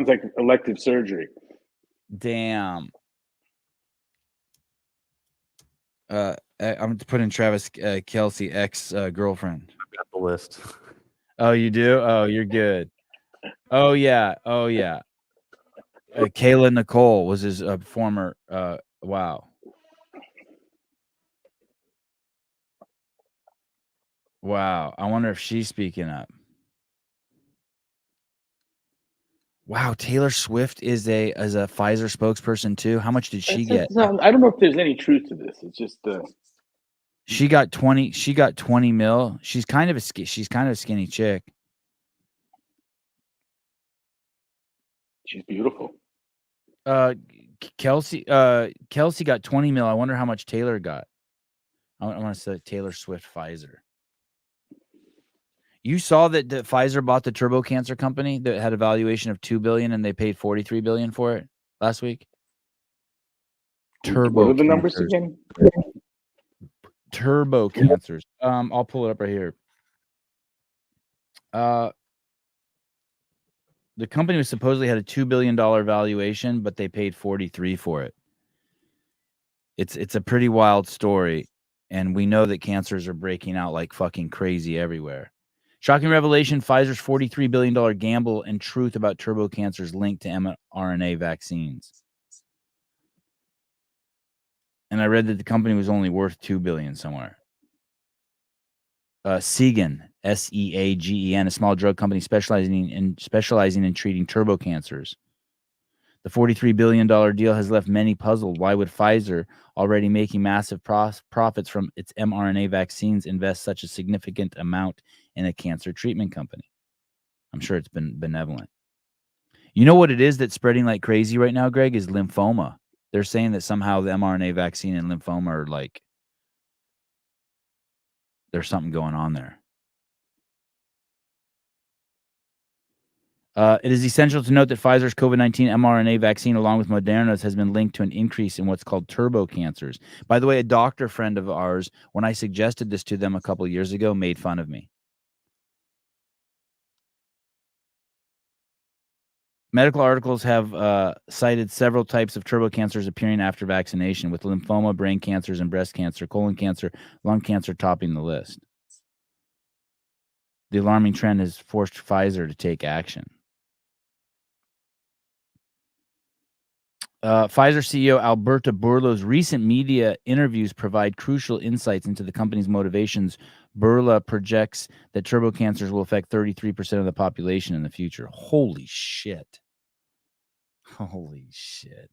like elective surgery. Damn. I'm putting Travis Kelce ex girlfriend. I've got the list. Oh, you do? Oh, you're good. Oh yeah. Kayla Nicole was his former. Wow. Wow. I wonder if she's speaking up. Wow, Taylor Swift is a Pfizer spokesperson too. How much did she get? I don't know if there's any truth to this. It's just she got 20. She got 20 mil. She's kind of a skinny chick. She's beautiful. Kelsey got 20 mil. I wonder how much Taylor got. I want to say Taylor Swift Pfizer. You saw that Pfizer bought the turbo cancer company that had a valuation of $2 billion and they paid $43 billion for it last week. Turbo. What are the numbers again? Turbo cancers. I'll pull it up right here. The company was supposedly had a $2 billion valuation, but they paid 43 for it. It's a pretty wild story, and we know that cancers are breaking out like fucking crazy everywhere. Shocking revelation: Pfizer's $43 billion gamble and truth about turbo cancers linked to mRNA vaccines. And I read that the company was only worth $2 billion somewhere. Sevan, Seagen, a small drug company specializing in treating turbo cancers. The $43 billion deal has left many puzzled. Why would Pfizer, already making massive profits from its mRNA vaccines, invest such a significant amount in a cancer treatment company? I'm sure it's been benevolent. You know what it is that's spreading like crazy right now, Greg, is lymphoma. They're saying that somehow the mRNA vaccine and lymphoma are like, there's something going on there. It is essential to note that Pfizer's COVID-19 mRNA vaccine, along with Moderna's, has been linked to an increase in what's called turbo cancers. By the way, a doctor friend of ours, when I suggested this to them a couple of years ago, made fun of me. Medical articles have cited several types of turbo cancers appearing after vaccination, with lymphoma, brain cancers, and breast cancer, colon cancer, lung cancer topping the list. The alarming trend has forced Pfizer to take action. Pfizer CEO Alberto Burla's recent media interviews provide crucial insights into the company's motivations. Burla projects that turbo cancers will affect 33% of the population in the future. Holy shit. Holy shit.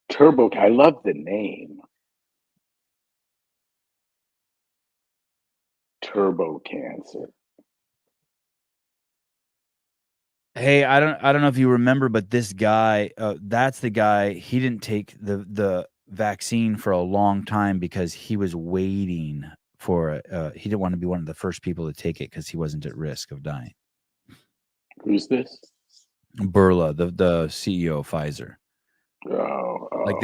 Turbo, I love the name. Turbo cancer. Hey, I don't know if you remember, but this guy, that's the guy. He didn't take the vaccine for a long time because he was waiting for he didn't want to be one of the first people to take it because he wasn't at risk of dying. Who's this? Burla, the CEO of Pfizer. Oh. Like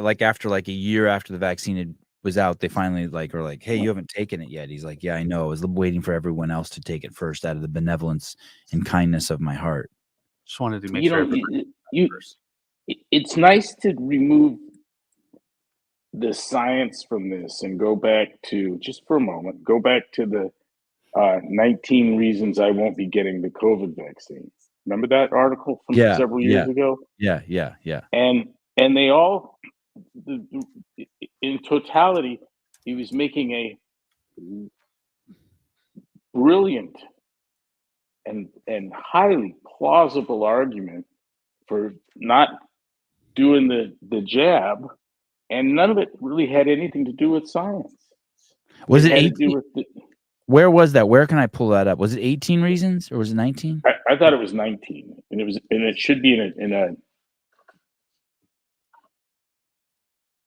like after like a year after the vaccine was out, they finally were like, hey, you haven't taken it yet. He's like, yeah, I know. I was waiting for everyone else to take it first out of the benevolence and kindness of my heart. Just wanted to make sure. It's nice to remove the science from this and go back to, just for a moment, go back to the 19 reasons I won't be getting the COVID vaccine. Remember that article from several years ago? Yeah. And they all, in totality, he was making a brilliant and highly plausible argument for not doing the jab, and none of it really had anything to do with science. Was it 18? Where was that? Where can I pull that up? Was it 18 reasons or was it 19? I thought it was 19, and it should be in a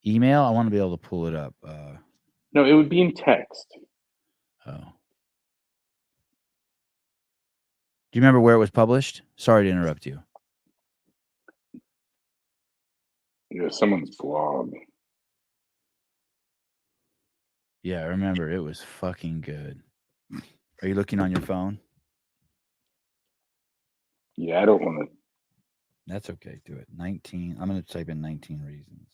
email. I want to be able to pull it up. No, it would be in text. Oh. Do you remember where it was published? Sorry to interrupt you. Yeah, someone's blog. Yeah, I remember. It was fucking good. Are you looking on your phone? Yeah, I don't want to. That's okay. Do it. 19. I'm going to type in 19 reasons.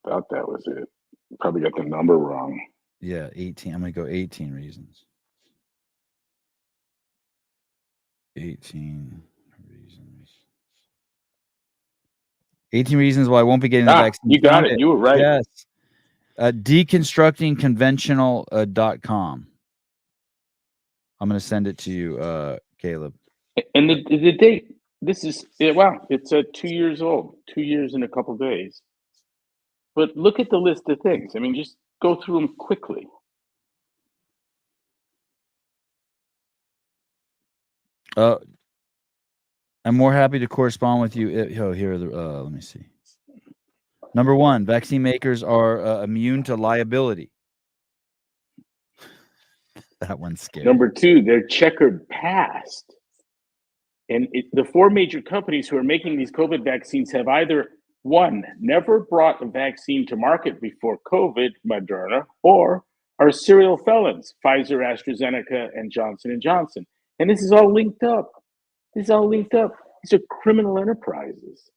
Thought that was it. Probably got the number wrong. Yeah, 18. I'm going to go 18 reasons. 18 reasons. 18 reasons why I won't be getting the vaccine. You got it. You were right. Yes. Deconstructingconventional.com. I'm going to send it to you, Caleb. And the date, this is, wow, it's 2 years old, 2 years in a couple of days. But look at the list of things. I mean, just go through them quickly. I'm more happy to correspond with you. Here are the, let me see. Number 1, vaccine makers are immune to liability. That one's scary. Number 2, they're checkered past. And the 4 major companies who are making these COVID vaccines have either, 1, never brought a vaccine to market before COVID, Moderna, or are serial felons, Pfizer, AstraZeneca, and Johnson & Johnson. And this is all linked up. These are criminal enterprises.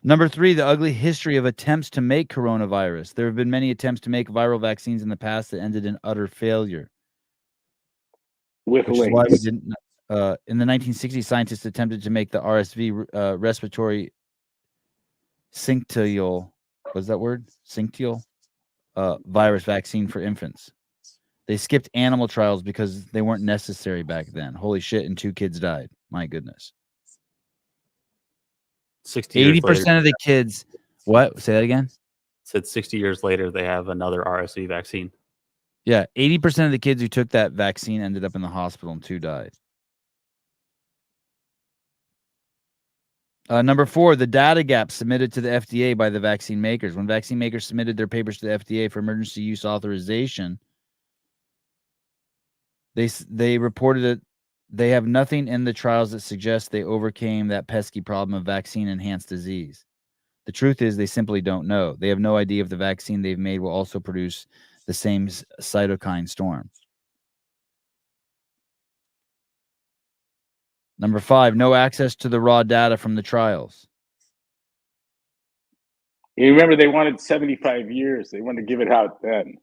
Number 3, the ugly history of attempts to make coronavirus. There have been many attempts to make viral vaccines in the past that ended in utter failure. With which is why we links. didn't. In the 1960s, scientists attempted to make the RSV respiratory syncytial, what's that word? Syncytial virus vaccine for infants. They skipped animal trials because they weren't necessary back then. Holy shit! And 2 kids died. My goodness. 80% of the kids. What? Say that again. Said 60 years later they have another RSV vaccine. Yeah, 80% of the kids who took that vaccine ended up in the hospital and 2 died. Number 4, the data gap submitted to the FDA by the vaccine makers. When vaccine makers submitted their papers to the FDA for emergency use authorization, they reported that they have nothing in the trials that suggests they overcame that pesky problem of vaccine-enhanced disease. The truth is they simply don't know. They have no idea if the vaccine they've made will also produce the same cytokine storm. Number 5, no access to the raw data from the trials. You remember they wanted 75 years. They wanted to give it out then.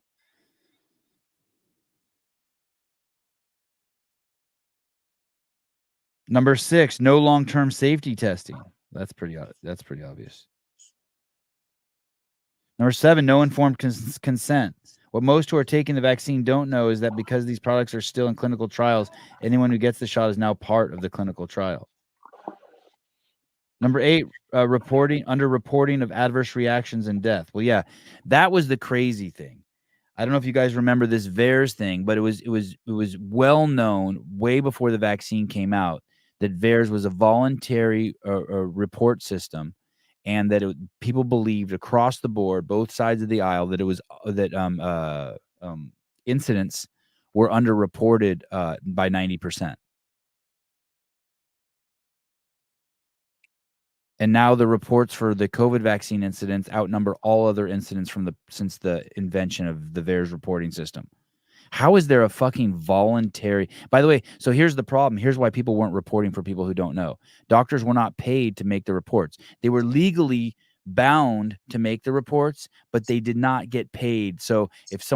Number 6, no long-term safety testing. That's pretty obvious. Number 7, no informed consent. What most who are taking the vaccine don't know is that because these products are still in clinical trials, anyone who gets the shot is now part of the clinical trial. Number 8, underreporting of adverse reactions and death. Well, yeah, that was the crazy thing. I don't know if you guys remember this VAERS thing, but it was well known way before the vaccine came out that VAERS was a voluntary report system, and that people believed across the board, both sides of the aisle, that it was incidents were underreported by 90%. And now the reports for the COVID vaccine incidents outnumber all other incidents since the invention of the VAERS reporting system. How is there a fucking voluntary? By the way, so here's the problem. Here's why people weren't reporting for people who don't know. Doctors were not paid to make the reports. They were legally bound to make the reports, but they did not get paid. So if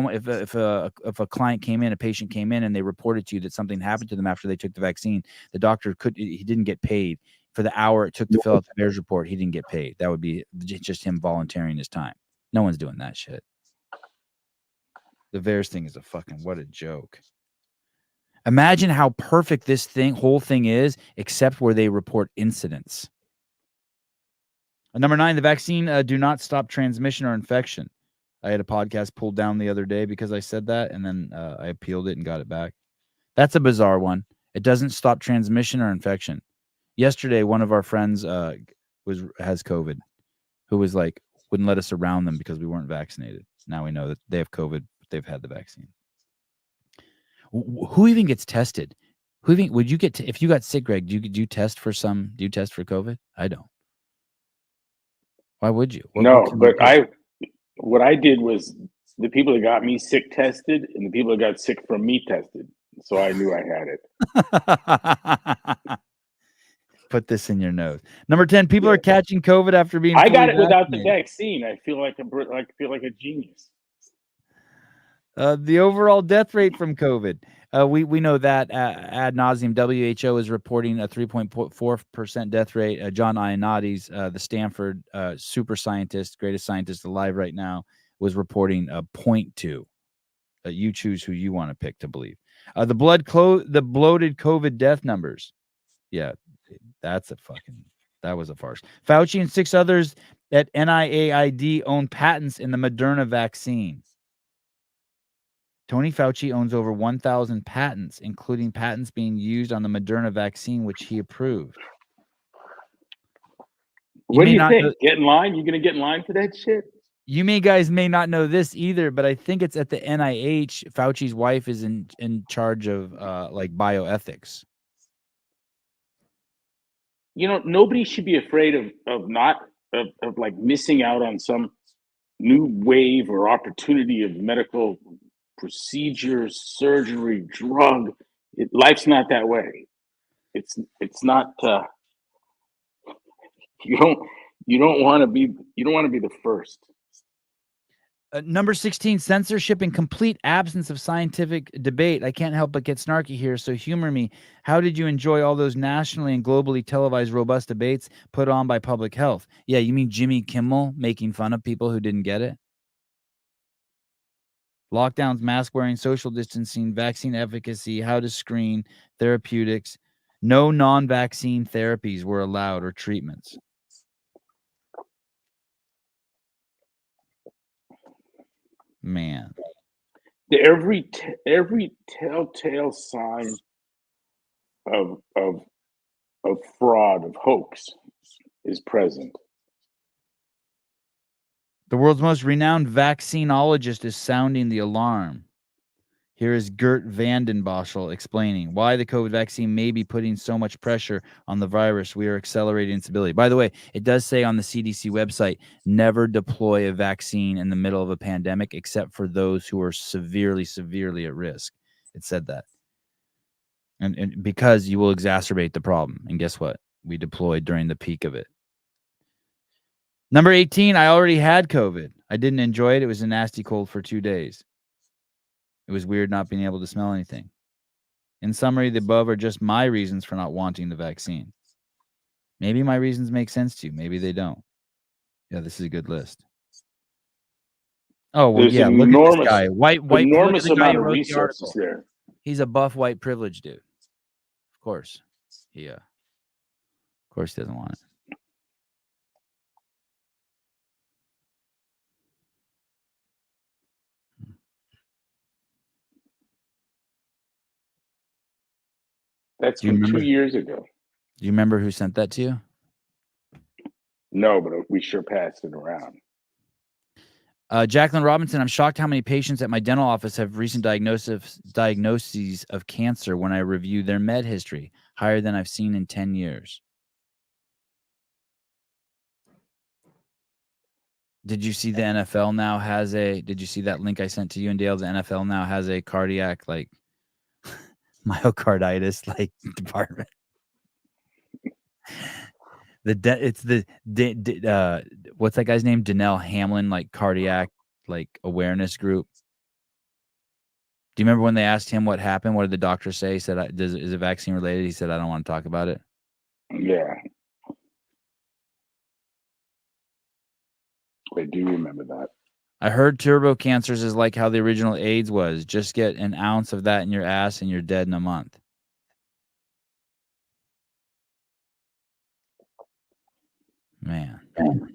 a client came in, a patient came in, and they reported to you that something happened to them after they took the vaccine, the doctor he didn't get paid. For the hour it took to fill out the VAERS report, he didn't get paid. That would be just him volunteering his time. No one's doing that shit. The VAERS thing is what a joke. Imagine how perfect this whole thing is, except where they report incidents. Number 9, the vaccine do not stop transmission or infection. I had a podcast pulled down the other day because I said that, and then I appealed it and got it back. That's a bizarre one. It doesn't stop transmission or infection. Yesterday, one of our friends has COVID, who was like, wouldn't let us around them because we weren't vaccinated. Now we know that they have COVID, but they've had the vaccine. Who even gets tested? Would you get if you got sick, Greg? Do you test for COVID? I don't. Why would you? What I did was the people that got me sick tested, and the people that got sick from me tested. So I knew I had it. Put this in your nose. Number 10, people are catching COVID after being. I got it without the vaccine. I feel like a genius. The overall death rate from COVID. We know that ad nauseum. WHO is reporting a 3.4% death rate. John Ioannidis, the Stanford super scientist, greatest scientist alive right now, was reporting a 0.2. You choose who you want to pick to believe. The bloated COVID death numbers. Yeah, that was a farce. Fauci and 6 others at NIAID own patents in the Moderna vaccine. Tony Fauci owns over 1,000 patents, including patents being used on the Moderna vaccine, which he approved. What do you think? Know, get in line? You gonna get in line for that shit? You guys may not know this either, but I think it's at the NIH. Fauci's wife is in charge of like bioethics. You know, nobody should be afraid of like missing out on some new wave or opportunity of medical procedure, surgery, drug. Life's not that way. It's not. You don't want to be the first. Number 16, censorship and complete absence of scientific debate. I can't help but get snarky here, so humor me. How did you enjoy all those nationally and globally televised robust debates put on by public health? Yeah, you mean Jimmy Kimmel making fun of people who didn't get it? Lockdowns, mask wearing, social distancing, vaccine efficacy, how to screen, therapeutics. No non-vaccine therapies were allowed or treatments. Man, every telltale sign of fraud, of hoax, is present. The world's most renowned vaccinologist is sounding the alarm. Here is Gert Vanden Boschel explaining why the COVID vaccine may be putting so much pressure on the virus. We are accelerating its ability. By the way, it does say on the CDC website, never deploy a vaccine in the middle of a pandemic except for those who are severely, severely at risk. It said that. And because you will exacerbate the problem. And guess what? We deployed during the peak of it. Number 18, I already had COVID. I didn't enjoy it. It was a nasty cold for 2 days. It was weird not being able to smell anything. In summary, the above are just my reasons for not wanting the vaccine. Maybe my reasons make sense to you. Maybe they don't. Yeah, this is a good list. Oh, well, There's yeah, look at this guy. White enormous look at the guy amount who of wrote the resources article. there. He's a buff, white, privileged dude. Of course. Yeah. Of course he doesn't want it. That's from 2 years ago. Do you remember who sent that to you? No, but we sure passed it around. Jacqueline Robinson, I'm shocked how many patients at my dental office have recent diagnoses of cancer when I review their med history, higher than I've seen in 10 years. Did you see the NFL now has did you see that link I sent to you and Dale? The NFL now has a cardiac, like, myocarditis, like, department. It's what's that guy's name? Danelle Hamlin, like, cardiac, like, awareness group. Do you remember when they asked him what happened? What did the doctor say? He said, is it vaccine related? He said, I don't want to talk about it. Yeah. I do remember that. I heard turbo cancers is like how the original AIDS was. Just get an ounce of that in your ass and you're dead in a month. Man. The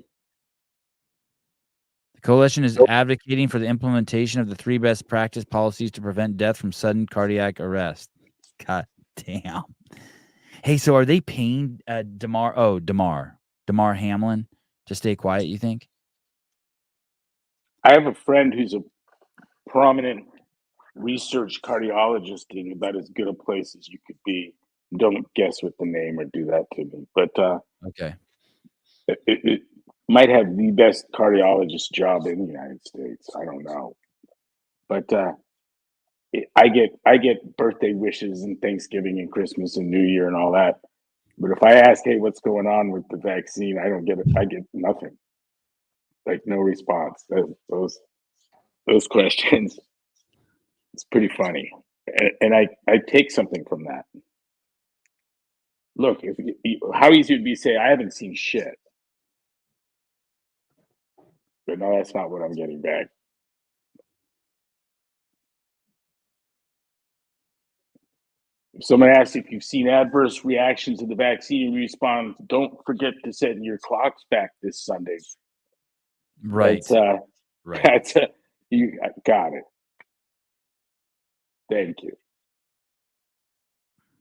coalition is advocating for the implementation of the 3 best practice policies to prevent death from sudden cardiac arrest. God damn. Hey, so are they paying Damar Hamlin to stay quiet, you think? I have a friend who's a prominent research cardiologist in about as good a place as you could be. Don't guess with the name or do that to me. But okay, it might have the best cardiologist job in the United States. I don't know, but I get birthday wishes and Thanksgiving and Christmas and New Year and all that. But if I ask, hey, what's going on with the vaccine, I don't get it. I get nothing. Like, no response. Those questions. It's pretty funny, and I take something from that. Look, how easy it would be to say I haven't seen shit, but no, that's not what I'm getting back. If someone asks if you've seen adverse reactions to the vaccine, you respond, "Don't forget to set your clocks back this Sunday." Right. Right. You got it. Thank you.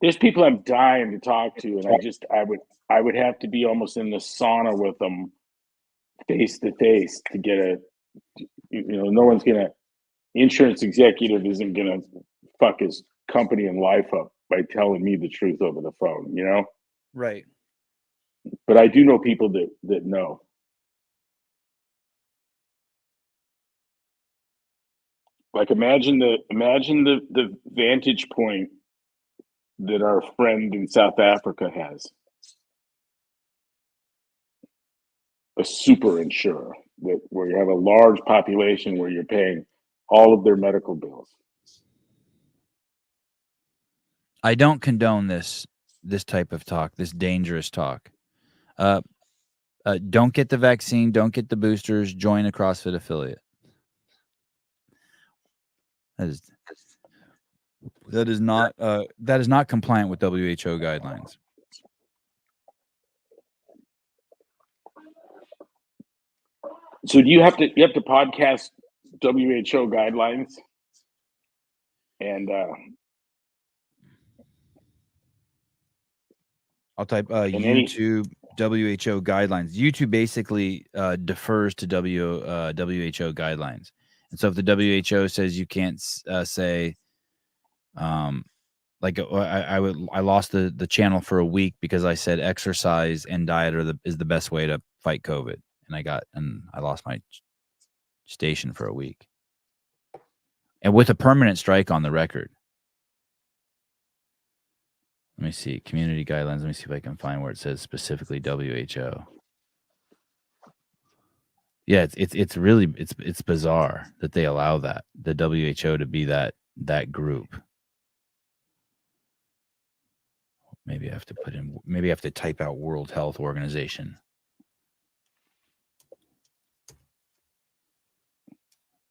There's people I'm dying to talk to, and I would have to be almost in the sauna with them face to face to get no one's gonna, insurance executive isn't gonna fuck his company and life up by telling me the truth over the phone, Right. But I do know people that know. Like imagine the vantage point that our friend in South Africa has. A super insurer where you have a large population where you're paying all of their medical bills. I don't condone this type of talk, this dangerous talk. Don't get the vaccine, don't get the boosters, join a CrossFit affiliate. That is not compliant with WHO guidelines. So do you have to podcast WHO guidelines? And I'll type YouTube WHO guidelines. YouTube basically defers to WHO guidelines. And so if the WHO says you can't say like I lost the channel for a week because I said exercise and diet is the best way to fight COVID, and I lost my station for a week, and with a permanent strike on the record. Let me see community guidelines. Let me see if I can find where it says specifically WHO. Yeah, it's really bizarre that they allow the WHO to be that group. Maybe I have to type out World Health Organization.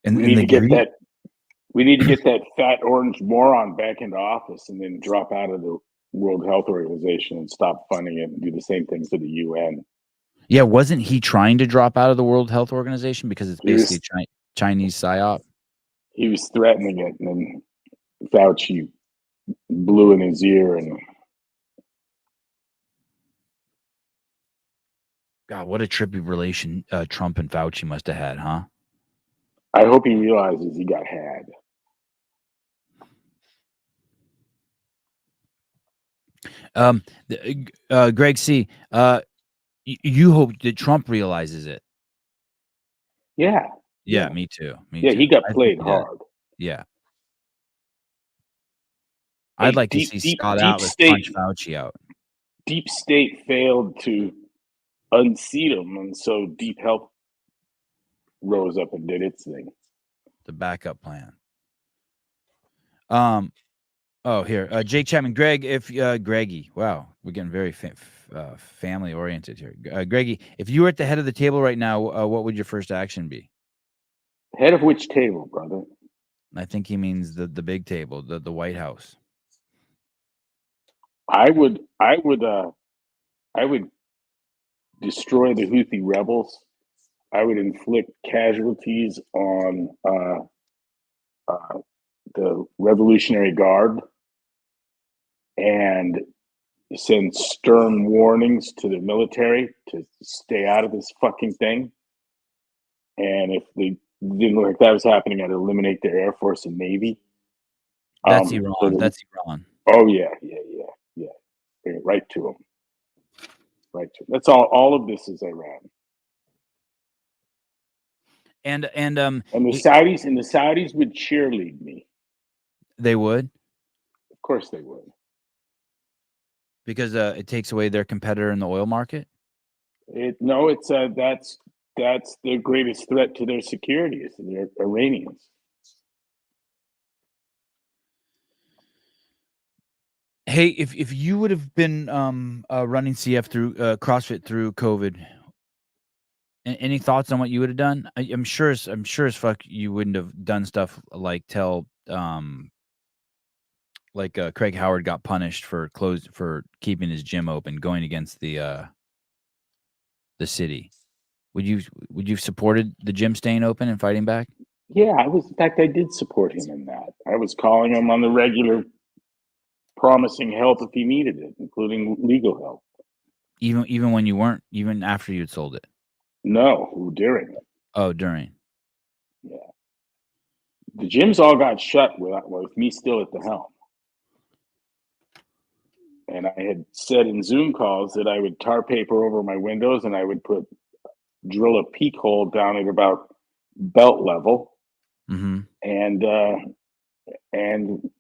And we need to get that fat orange moron back into office and then drop out of the World Health Organization and stop funding it and do the same thing for the UN. Yeah, wasn't he trying to drop out of the World Health Organization because it's basically Chinese psyop? He was threatening it, and then Fauci blew in his ear. And God, what a trippy relation Trump and Fauci must have had, huh? I hope he realizes he got had. Greg C., you hope that Trump realizes it. Yeah, me too. He got played hard. Yeah. I'd like to see Scott Atlas punch Fauci out. Deep State failed to unseat him, and so Deep Health rose up and did its thing. The backup plan. Here, Jake Chapman, Greg, Greggy, wow, we're getting very family oriented here. Greggy, if you were at the head of the table right now, what would your first action be? Head of which table, brother? I think he means the big table, the White House. I would destroy the Houthi rebels. I would inflict casualties on the Revolutionary Guard and send stern warnings to the military to stay out of this fucking thing. And if they didn't look like that was happening, I'd eliminate their Air Force and Navy. That's Iran. That's Iran. Oh, yeah. Bring it right to them. That's all. All of this is Iran. And the Saudis would cheerlead me. They would? Of course they would. Because it takes away their competitor in the oil market? That's their greatest threat to their security is the Iranians. Hey, if you would have been running CF through CrossFit through COVID, any thoughts on what you would have done? I'm sure as fuck you wouldn't have done stuff like Craig Howard got punished for keeping his gym open, going against the city. Would you have supported the gym staying open and fighting back? Yeah, in fact, I did support him in that. I was calling him on the regular, promising help if he needed it, including legal help. Even when you weren't, even after you'd sold it. No, during it. Oh, during. Yeah. The gyms all got shut with me still at the helm. And I had said in Zoom calls that I would tar paper over my windows and I would drill a peak hole down at about belt level. Mm-hmm. And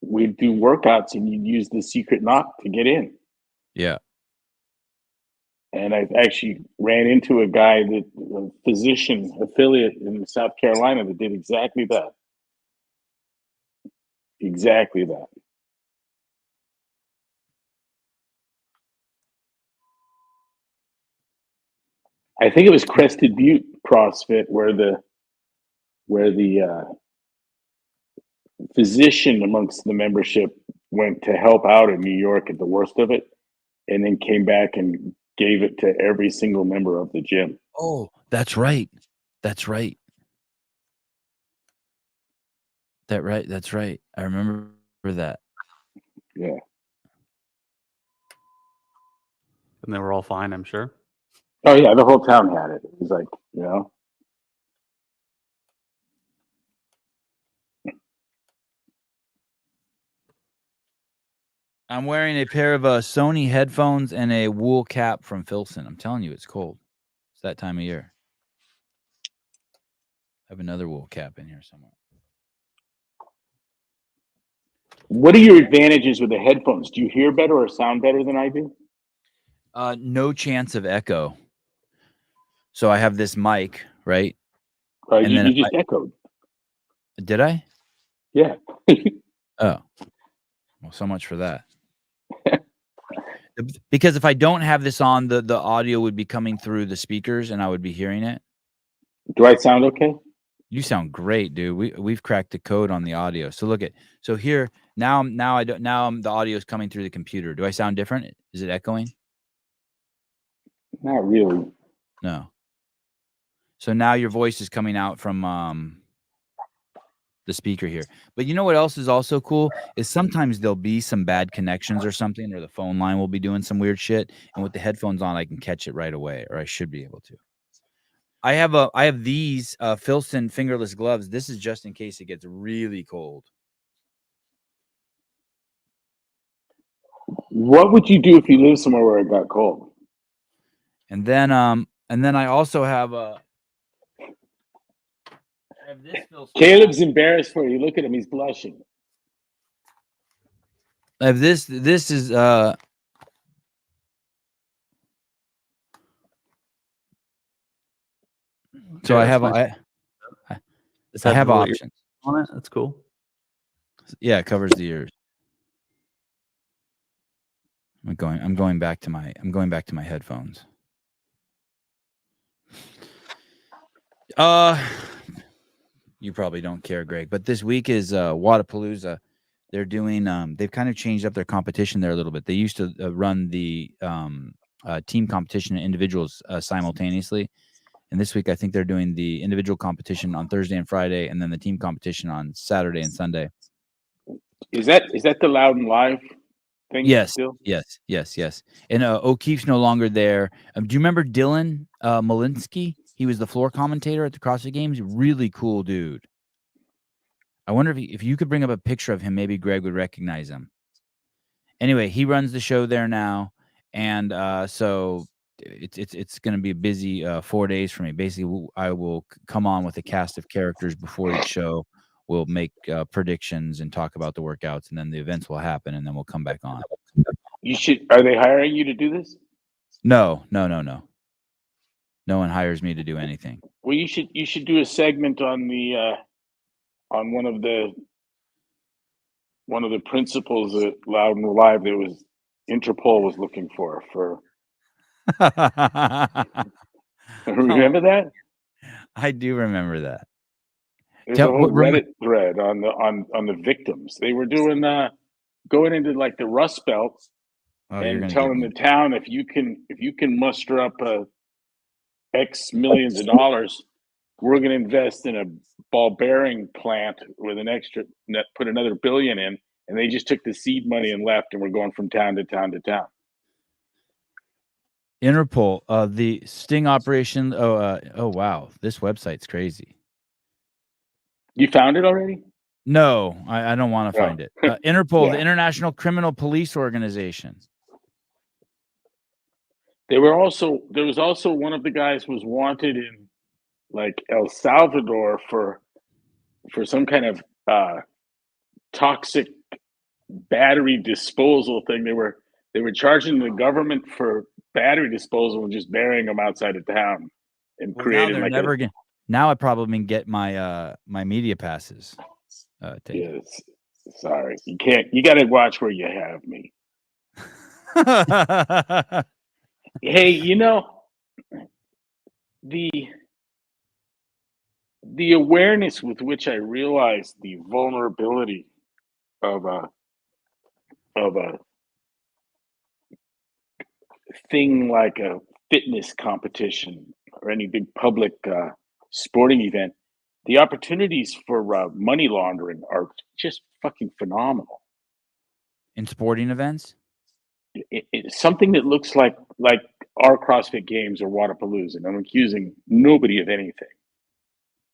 we'd do workouts and you'd use the secret knock to get in. Yeah. And I actually ran into a guy a physician affiliate in South Carolina that did exactly that. Exactly that. I think it was Crested Butte CrossFit where the physician amongst the membership went to help out in New York at the worst of it, and then came back and gave it to every single member of the gym. Oh, that's right. That's right. That's right. I remember that. Yeah. And they were all fine, I'm sure. Oh yeah, the whole town had it. It was like, I'm wearing a pair of Sony headphones and a wool cap from Filson. I'm telling you, it's cold. It's that time of year. I have another wool cap in here somewhere. What are your advantages with the headphones? Do you hear better or sound better than I do? No chance of echo. So I have this mic, right? And you just echoed. Did I? Yeah. Oh. Well, so much for that. Because if I don't have this on, the audio would be coming through the speakers and I would be hearing it. Do I sound okay? You sound great, dude. We've cracked the code on the audio. So look here now the audio is coming through the computer. Do I sound different? Is it echoing? Not really. No. So now your voice is coming out from the speaker here. But you know what else is also cool is sometimes there'll be some bad connections or something, or the phone line will be doing some weird shit, and with the headphones on I can catch it right away, or I should be able to. I have these Filson fingerless gloves. This is just in case it gets really cold. What would you do if you lived somewhere where it got cold? And then I also have this Filson. Caleb's embarrassed for you. Look at him, he's blushing. I have this is so I have nice. I have options on it. That's cool. Yeah, it covers the ears. I'm going back to my headphones. You probably don't care, Greg, but this week is Wadapalooza. They're doing they've kind of changed up their competition there a little bit. They used to run the team competition and individuals simultaneously. And this week I think they're doing the individual competition on Thursday and Friday, and then the team competition on Saturday and Sunday. Is that the Loudon Live thing? Yes, still? yes. And O'Keefe's no longer there. Do you remember Dylan Malinsky? He was the floor commentator at the CrossFit Games. Really cool dude. I wonder if you could bring up a picture of him, maybe Greg would recognize him. Anyway, he runs the show there now, and so it's going to be a busy 4 days for me. Basically, I will come on with a cast of characters before each show. We'll make predictions and talk about the workouts, and then the events will happen, and then we'll come back on. Are they hiring you to do this? No. No one hires me to do anything. Well, you should do a segment on the on one of the principals at Loudon Live that was Interpol was looking for. Remember that? I do remember that. There's a whole Reddit thread on the victims. They were doing going into like the Rust Belt and telling the town if you can muster up X millions of dollars, we're going to invest in a ball bearing plant with an extra, put another $1 billion in, and they just took the seed money and left, and we're going from town to town to town. Interpol, the sting operation. Oh wow, this website's crazy. You found it already? No, I don't want to find it. Interpol, the Yeah. International Criminal Police Organization. There was also one of the guys was wanted in like El Salvador for some kind of toxic battery disposal thing. They were charging the government for battery disposal and just burying them outside of town and creating like never again. Now I probably can get my my media passes. Yes, sorry, you can't. You got to watch where you have me. Hey, you know, the awareness with which I realized the vulnerability of a thing like a fitness competition or any big public sporting event, the opportunities for money laundering are just fucking phenomenal. In sporting events? It's something that looks like our CrossFit Games or Wadapalooza, and I'm accusing nobody of anything.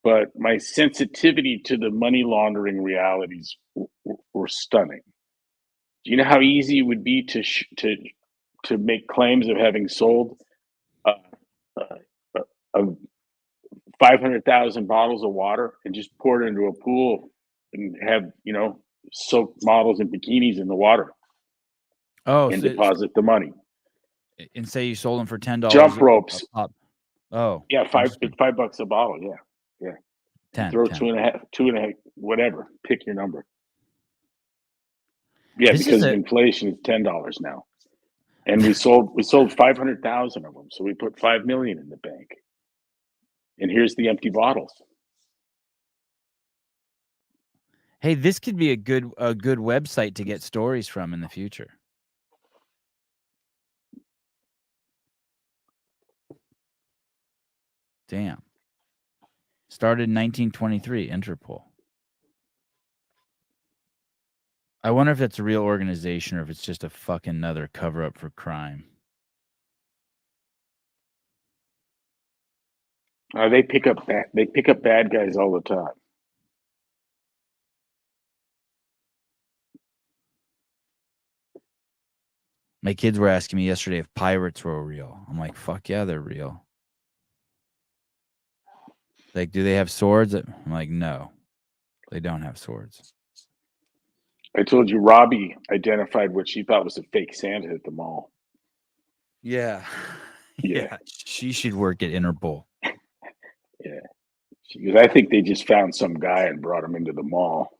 But my sensitivity to the money laundering realities were stunning. Do you know how easy it would be to make claims of having sold 500,000 bottles of water and just pour it into a pool and have, you know, soak models in bikinis in the water? Oh, and so deposit the money. And say you sold them for $10. Jump ropes. Oh, yeah, $5 a bottle. Yeah. 10. Throw 10. 2.5, whatever. Pick your number. Yeah, This because of inflation, it's $10 now. And we sold 500,000 of them, so we put 5 million in the bank. And here's the empty bottles. Hey, this could be a good website to get stories from in the future. Damn. Started in 1923, Interpol. I wonder if that's a real organization or if it's just a fucking another cover up for crime. They pick up bad guys all the time. My kids were asking me yesterday if pirates were real. I'm like, fuck yeah, they're real. Like, do they have swords? I'm like, no, they don't have swords. I told you Robbie identified what she thought was a fake Santa at the mall. Yeah. Yeah. She should work at Interpol. Yeah. She goes, I think they just found some guy and brought him into the mall.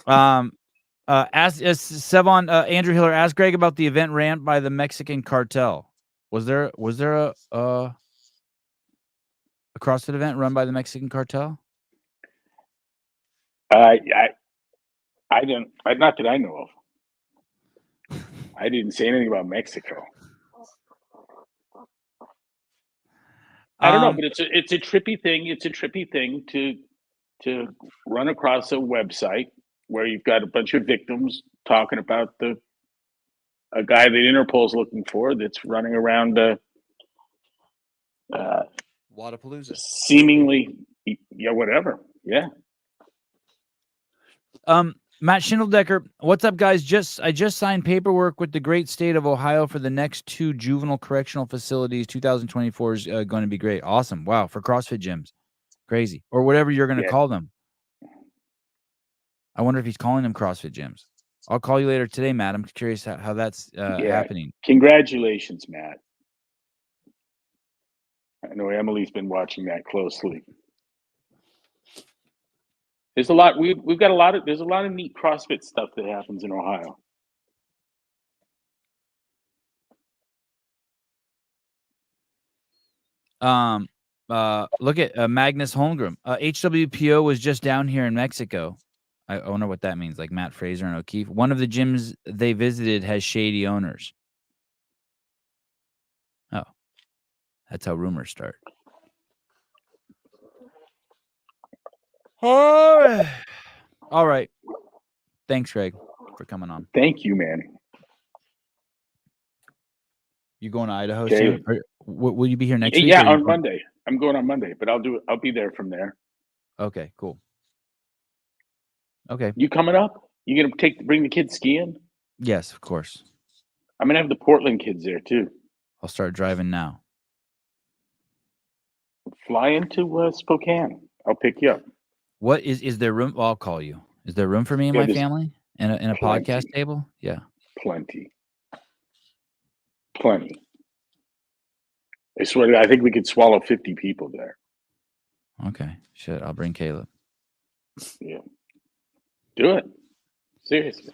Ask Sevan, Andrew Hiller, asked Greg about the event ran by the Mexican cartel. Was there a CrossFit event run by the Mexican cartel? I don't. Not that I know of. I didn't say anything about Mexico. I don't know, but it's a trippy thing. It's a trippy thing to run across a website where you've got a bunch of victims talking about a guy that Interpol's looking for that's running around Wadapalooza. Seemingly, yeah, whatever. Yeah. Matt Schindeldecker, what's up, guys? I just signed paperwork with the great state of Ohio for the next 2 juvenile correctional facilities. 2024 is going to be great. Awesome. Wow. For CrossFit gyms. Crazy. Or whatever you're going to call them. I wonder if he's calling them CrossFit gyms. I'll call you later today, Matt. I'm curious how that's happening. Congratulations, Matt. I know Emily's been watching that closely. There's a lot. We've got a lot of. There's a lot of neat CrossFit stuff that happens in Ohio. Look at Magnus Holmgren. HWPO was just down here in Mexico. I wonder what that means. Like Matt Fraser and O'Keefe. One of the gyms they visited has shady owners. Oh, That's how rumors start. All right. Thanks, Greg, for coming on. Thank you, man. You going to Idaho Okay. soon? Or will you be here next week? Yeah, or on Monday. I'm going on Monday, but I'll be there from there. Okay, cool. Okay. You coming up? You gonna bring the kids skiing? Yes, of course. I'm gonna have the Portland kids there too. I'll start driving now. Fly into Spokane. I'll pick you up. What is there room? Well, I'll call you. Is there room for me and my family in a podcast table? Yeah. Plenty. I swear to God, I think we could swallow 50 people there. Okay. Shit, I'll bring Caleb. Yeah. Do it. Seriously.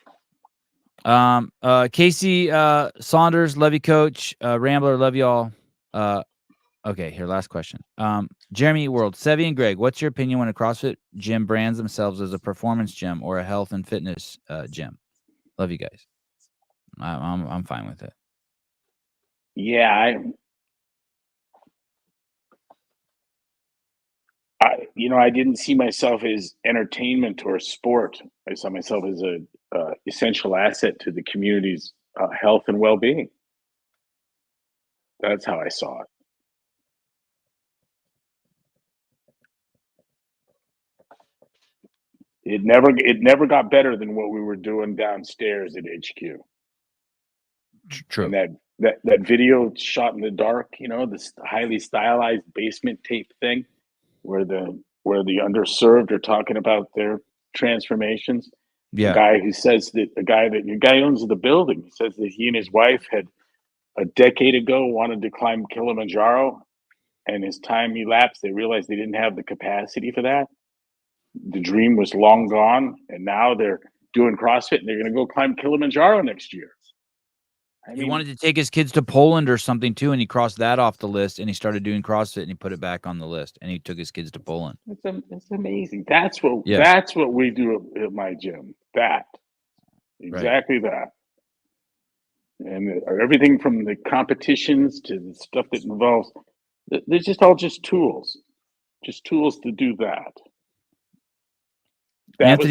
Casey Saunders, love you, Coach. Rambler, love y'all. Okay, here, last question. Jeremy World, Sevi and Greg, what's your opinion when a CrossFit gym brands themselves as a performance gym or a health and fitness gym? Love you guys. I'm fine with it. Yeah, I didn't see myself as entertainment or sport. I saw myself as a essential asset to the community's health and well-being. That's how I saw it. It never got better than what we were doing downstairs at HQ. True. And that video shot in the dark, this highly stylized basement tape thing, where the underserved are talking about their transformations. Yeah. The guy who says that the guy owns the building. He says that he and his wife had a decade ago wanted to climb Kilimanjaro, and as time elapsed, they realized they didn't have the capacity for that. The dream was long gone, and now they're doing CrossFit, and they're going to go climb Kilimanjaro next year. He wanted to take his kids to Poland or something too, and he crossed that off the list, and he started doing CrossFit, and he put it back on the list, and he took his kids to Poland. It's amazing. That's what we do at my gym. Exactly that. And everything from the competitions to the stuff that involves, they're just all just tools to do that. That was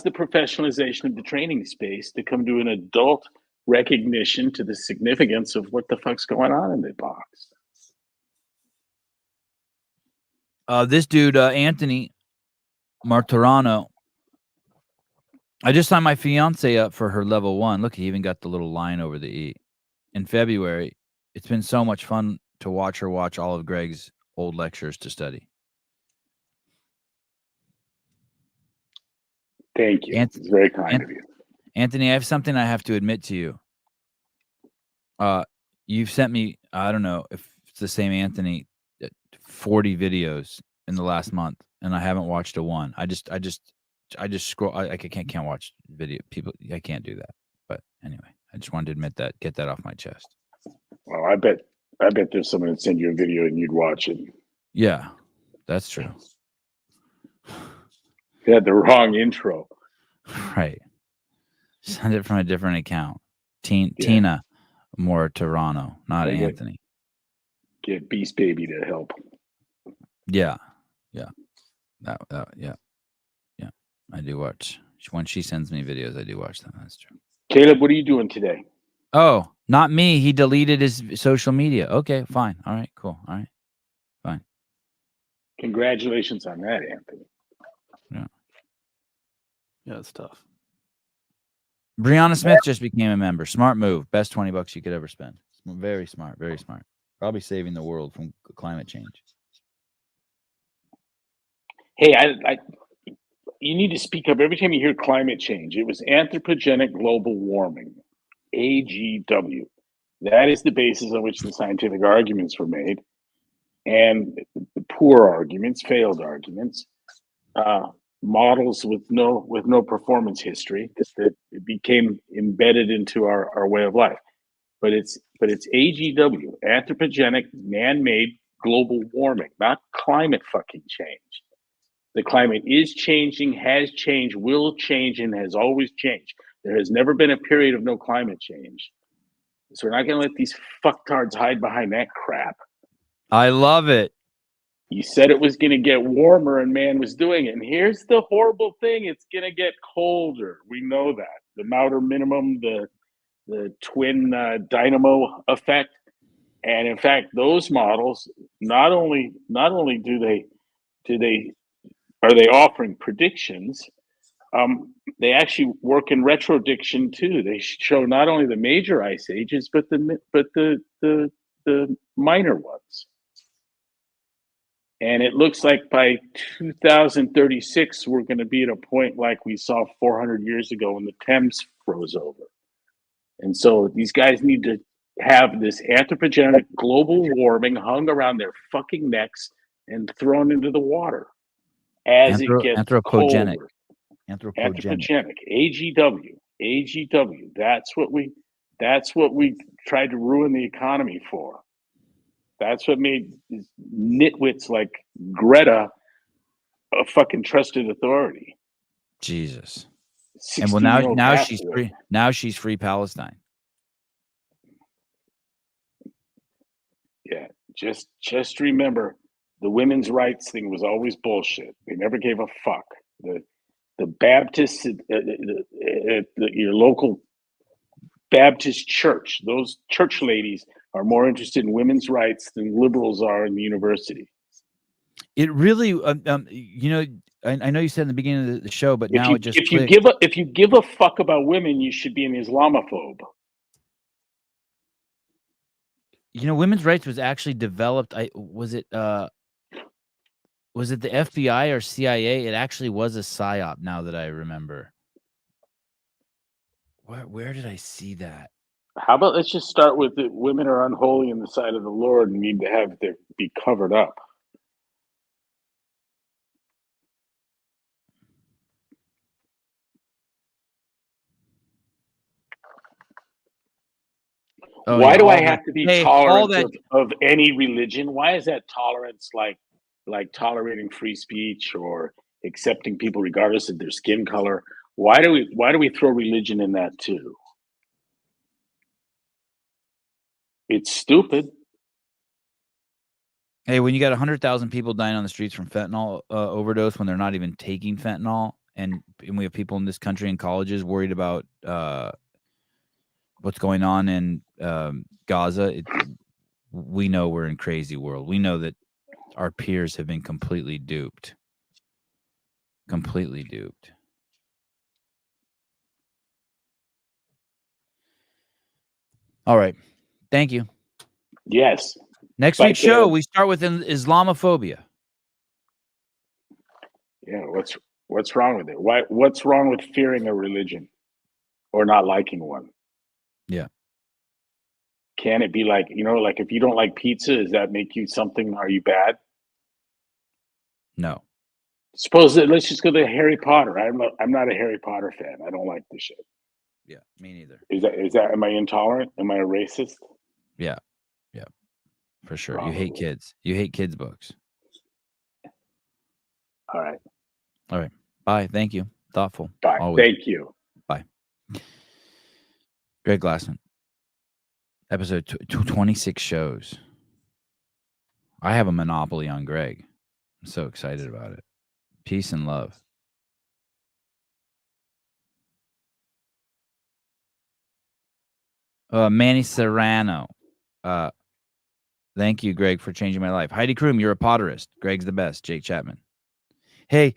the professionalization of the training space to come to an adult recognition to the significance of what the fuck's going on in the box. This dude, Anthony Martorano, I just signed my fiance up for her level 1. Look, he even got the little line over the E. In February, it's been so much fun to watch her watch all of Greg's old lectures to study. Thank you. It's very kind of you. Anthony, I have something I have to admit to you. You've sent me, I don't know if it's the same Anthony, 40 videos in the last month, and I haven't watched a one. I just scroll. I can't watch video. People, I can't do that. But anyway, I just wanted to admit that, get that off my chest. Well, I bet there's someone that send you a video and you'd watch it. Yeah, that's true. You had the wrong intro. Right. Send it from a different account. Tina Mortorano, not Anthony. Get Beast Baby to help. Yeah. I do watch. When she sends me videos, I do watch them. That's true. Caleb, what are you doing today? Oh, not me. He deleted his social media. Okay, fine. All right, cool. All right, fine. Congratulations on that, Anthony. Yeah, it's tough. Brianna Smith just became a member. Smart move. Best $20 you could ever spend. Very smart. Very smart. Probably saving the world from climate change. Hey, you need to speak up every time you hear climate change. It was anthropogenic global warming, AGW. That is the basis on which the scientific arguments were made, and the poor arguments, failed arguments, models with no performance history that became embedded into our way of life. But it's AGW, anthropogenic, man-made global warming, not climate fucking change. The climate is changing, has changed, will change, and has always changed. There has never been a period of no climate change. So we're not going to let these fucktards hide behind that crap. I love it. You said it was going to get warmer and man was doing it. And here's the horrible thing. It's going to get colder. We know that. The outer minimum, the twin dynamo effect. And in fact, those models, not only are they offering predictions, they actually work in retrodiction too. They show not only the major ice ages, but the minor ones. And it looks like by 2036, we're going to be at a point like we saw 400 years ago when the Thames froze over. And so these guys need to have this anthropogenic global warming hung around their fucking necks and thrown into the water as it gets anthropogenic. colder. Anthropogenic. AGW. That's what we tried to ruin the economy for. That's what made nitwits like Greta a fucking trusted authority. Jesus. And well, now she's free. Now she's free Palestine. Yeah, just remember, the women's rights thing was always bullshit. They never gave a fuck. The Baptists at your local Baptist church, those church ladies are more interested in women's rights than liberals are in the university. It really, I know you said in the beginning of the show, but now it just if you give a fuck about women, you should be an Islamophobe. Women's rights was actually developed. Was it the FBI or CIA? It actually was a psyop. Now that I remember, where did I see that? How about let's just start with it. Women are unholy in the sight of the Lord and need to be covered up. Oh, why yeah, do I have to be tolerant of any religion? Why is that tolerance like tolerating free speech or accepting people regardless of their skin color? Why do we throw religion in that too? It's stupid. Hey, when you got 100,000 people dying on the streets from fentanyl overdose when they're not even taking fentanyl, and we have people in this country in colleges worried about what's going on in Gaza, we know we're in a crazy world. We know that our peers have been completely duped. Completely duped. All right. Thank you. Yes. Next week's show, we start with Islamophobia. Yeah, what's wrong with it? What's wrong with fearing a religion or not liking one? Yeah. Can it be like if you don't like pizza, does that make you something? Are you bad? No. Let's just go to Harry Potter. I'm not a Harry Potter fan. I don't like this shit. Yeah, me neither. Is that am I intolerant? Am I a racist? Yeah. Yeah. For sure. Probably. You hate kids. You hate kids' books. All right. All right. Bye. Thank you. Thoughtful. Bye. Always. Thank you. Bye. Greg Glassman. Episode 26 shows. I have a monopoly on Greg. I'm so excited about it. Peace and love. Manny Serrano. Thank you, Greg, for changing my life. Heidi Kroom, you're a potterist. Greg's the best. Jake Chapman. Hey,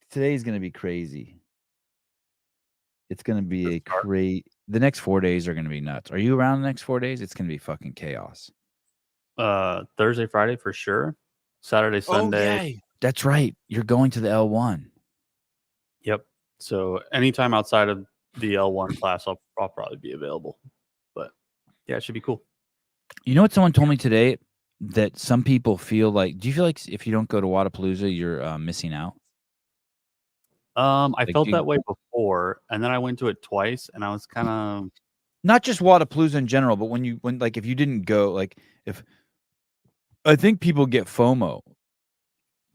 today's going to be crazy. It's going to be the next 4 days are going to be nuts. Are you around the next 4 days? It's going to be fucking chaos. Thursday, Friday for sure. Saturday, Sunday. Oh, yeah. That's right. You're going to the L1. Yep. So anytime outside of the L1 class, I'll probably be available. But yeah, it should be cool. You know what someone told me today? That some people feel like, do you feel like if you don't go to Wadapalooza, you're missing out? I felt that way before, and then I went to it twice, and I was kind of not just Wadapalooza in general, but when if you didn't go, if I think people get FOMO,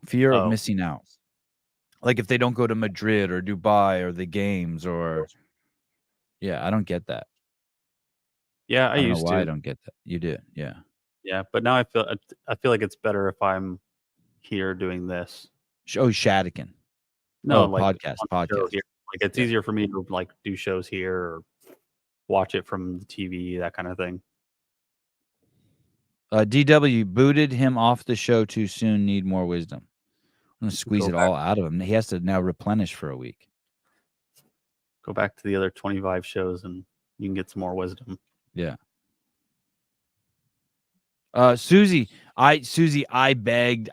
fear of missing out. Like if they don't go to Madrid or Dubai or the games or, yeah, I don't get that. Yeah, I I don't know used why I to. don't get that. You did, yeah. Yeah, but now I feel like it's better if I'm here doing this. Oh, Shadigan. No, Oh, like podcast. on the show here. Like it's Yeah. easier for me to like do shows here or watch it from the TV, that kind of thing. DW booted him off the show too soon. Need more wisdom. I'm gonna squeeze it all out of him. He has to now replenish for a week. Go back to the other 25 shows and you can get some more wisdom. Yeah. Susie, I begged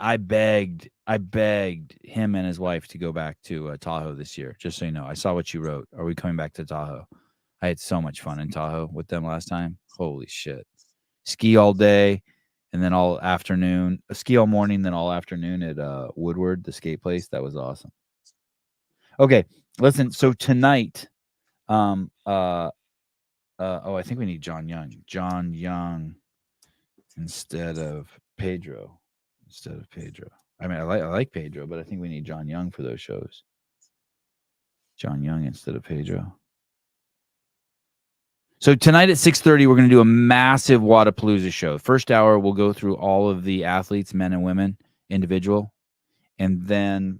him and his wife to go back to Tahoe this year. Just so you know, I saw what you wrote. Are we coming back to Tahoe? I had so much fun in Tahoe with them last time. Holy shit! Ski all day, and then all afternoon. Ski all morning, then all afternoon at Woodward, the skate place. That was awesome. Okay, listen. So tonight, I think we need John Young. John Young. Instead of Pedro. I mean, I like Pedro, but I think we need John Young for those shows. John Young instead of Pedro. So tonight at 6:30, we're going to do a massive Wadapalooza show. First hour, we'll go through all of the athletes, men and women, individual, and then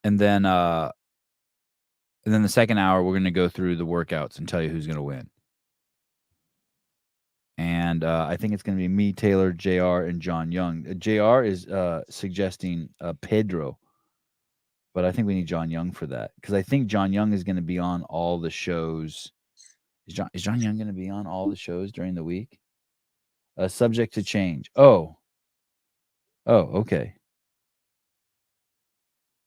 the second hour, we're going to go through the workouts and tell you who's going to win. And I think it's going to be me, Taylor, JR, and John Young. JR is suggesting Pedro, but I think we need John Young for that because I think John Young is going to be on all the shows. Is John Young going to be on all the shows during the week? Subject to change. Oh, okay.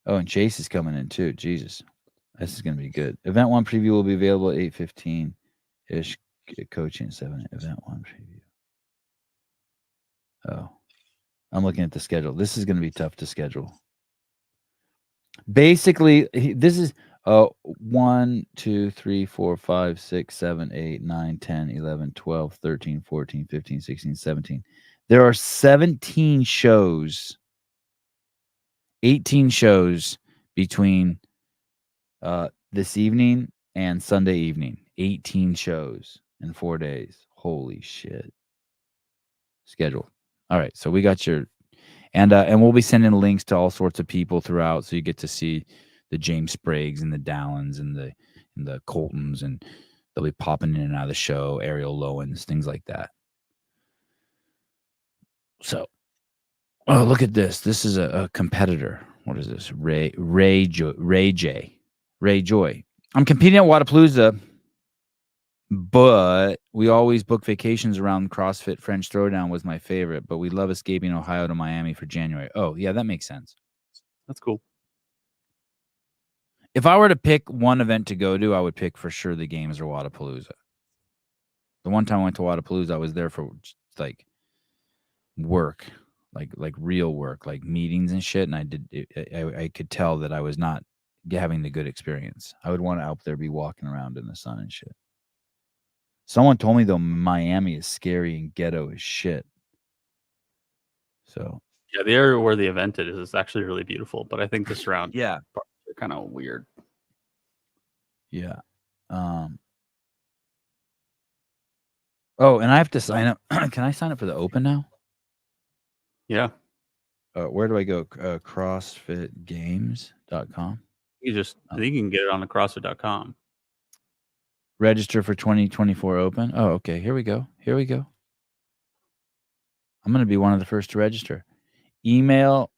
Oh, and Chase is coming in too. Jesus, this is going to be good. Event 1 preview will be available at 8:15-ish. Coaching 7 event 1 preview. Oh, I'm looking at the schedule. This is going to be tough to schedule. Basically, this is 1, 2, 3, 4, 5, 6, 7, 8, 9, 10, 11, 12, 13, 14, 15, 16, 17. There are 17 shows, 18 shows between this evening and Sunday evening. 18 shows in 4 days. Holy shit. Schedule. All right, so we got your and we'll be sending links to all sorts of people throughout, so you get to see the James Spriggs and the Dallins and the Coltons, and they'll be popping in and out of the show, Ariel Lowens, things like that. So, oh, look at this. This is a competitor. What is this? Ray Joy. I'm competing at Wadapalooza, but we always book vacations around CrossFit. French Throwdown was my favorite, but we love escaping Ohio to Miami for January. Oh, yeah, that makes sense. That's cool. If I were to pick one event to go to, I would pick for sure the games or Wadapalooza. The one time I went to Wadapalooza, I was there for like work, like real work, like meetings and shit, and I could tell that I was not having the good experience. I would want to out there be walking around in the sun and shit. Someone told me, though, Miami is scary and ghetto as shit. So yeah, the area where the event is actually really beautiful, but I think the surrounding yeah, parts are kind of weird. Yeah. Oh, and I have to sign up. Can I sign up for the Open now? Yeah. Where do I go? CrossFitGames.com. I think you can get it on the CrossFit.com. Register for 2024 Open. Oh, okay. Here we go. I'm going to be one of the first to register. Email.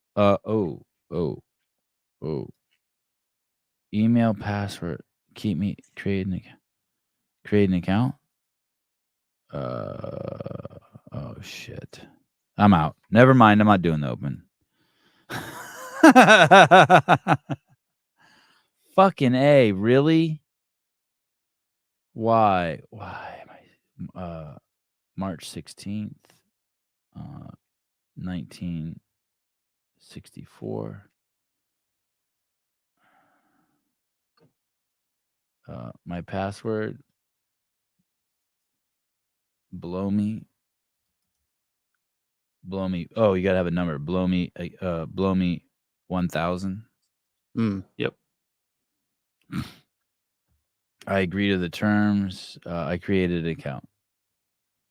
Email password. Keep me create an account. Oh shit. I'm out. Never mind. I'm not doing the Open. Fucking A, really? Why am I March 16th, 1964. My password, blow me. Oh, you gotta have a number. Blow me 1000. Yep. I agree to the terms. I created an account.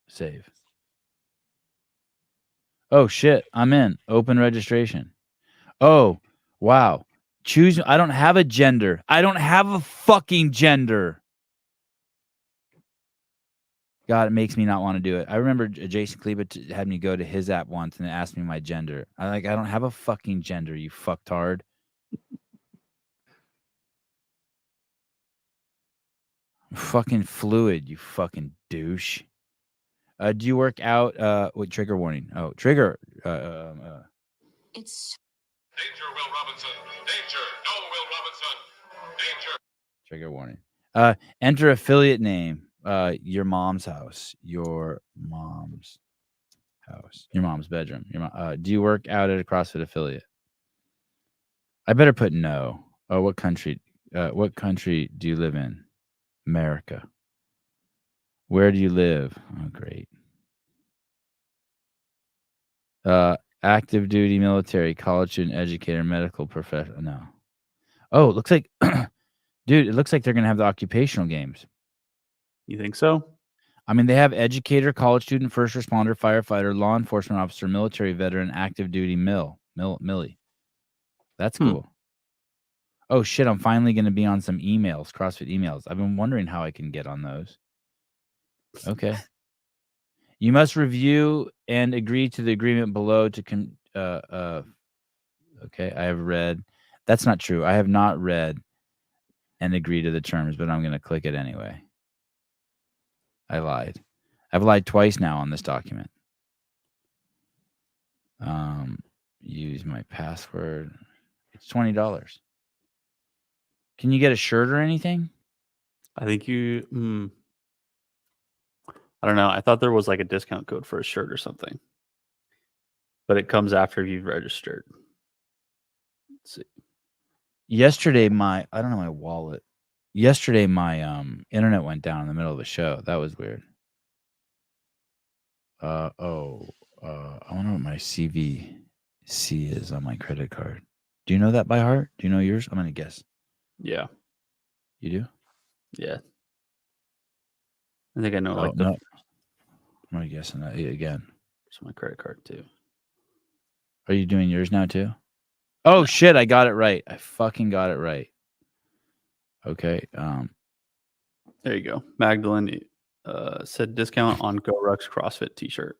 Save. Oh shit, I'm in. Open registration. Oh, wow. Choose. I don't have a gender. I don't have a fucking gender. God, it makes me not want to do it. I remember Jason Kleba had me go to his app once and asked me my gender. I don't have a fucking gender, you fucktard. I'm fucking fluid, you fucking douche. Do you work out? With trigger warning. Oh, trigger. It's Danger, Will Robinson. Danger. No, Will Robinson. Danger. Trigger warning. Enter affiliate name. Your mom's house. Your mom's house. Your mom's bedroom. Do you work out at a CrossFit affiliate? I better put no. Oh, what country? What country do you live in? America. Where do you live? Oh, great. Active duty military, college student, educator, medical professional. No. Oh, it looks like, dude, it looks like they're going to have the occupational games. You think so? I mean, they have educator, college student, first responder, firefighter, law enforcement officer, military veteran, active duty millie. That's cool. Oh, shit, I'm finally going to be on some emails, CrossFit emails. I've been wondering how I can get on those. Okay. You must review and agree to the agreement below to okay, I have read. That's not true. I have not read and agree to the terms, but I'm going to click it anyway. I lied. I've lied twice now on this document. Use my password. It's $20. Can you get a shirt or anything? I think you. I don't know. I thought there was like a discount code for a shirt or something, but it comes after you've registered. Let's see. Yesterday, I don't know my wallet. Yesterday, my internet went down in the middle of the show. That was weird. I wonder what my CVC is on my credit card. Do you know that by heart? Do you know yours? I'm gonna guess. Yeah. You do? Yeah. I think I know Oh, like the no. I'm gonna guess on that again. It's my credit card too. Are you doing yours now too? Oh shit, I got it right. I fucking got it right. Okay. There you go. Magdalene said discount on Go Rucks CrossFit t-shirt.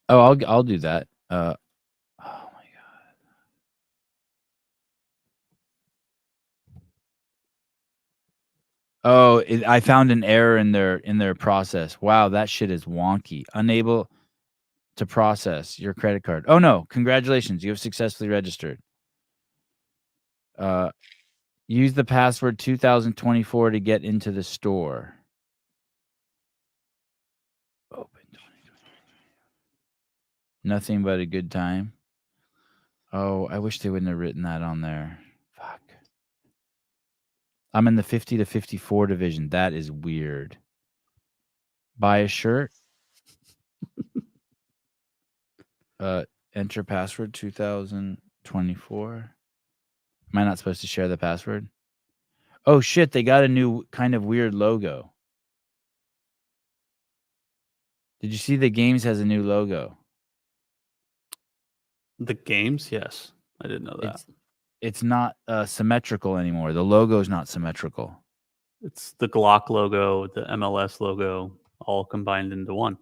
Oh, I'll do that. Oh my god. Oh, I found an error in their process. Wow, that shit is wonky. Unable to process your credit card. Oh no, congratulations. You have successfully registered. Use the password 2024 to get into the store. Open 2024. Nothing but a good time. Oh, I wish they wouldn't have written that on there. Fuck. I'm in the 50 to 54 division. That is weird. Buy a shirt. Enter password 2024. Am I not supposed to share the password? Oh shit, they got a new kind of weird logo. Did you see the games has a new logo? The games? Yes. I didn't know that. It's not symmetrical anymore. The logo is not symmetrical. It's the Glock logo, the MLS logo, all combined into one.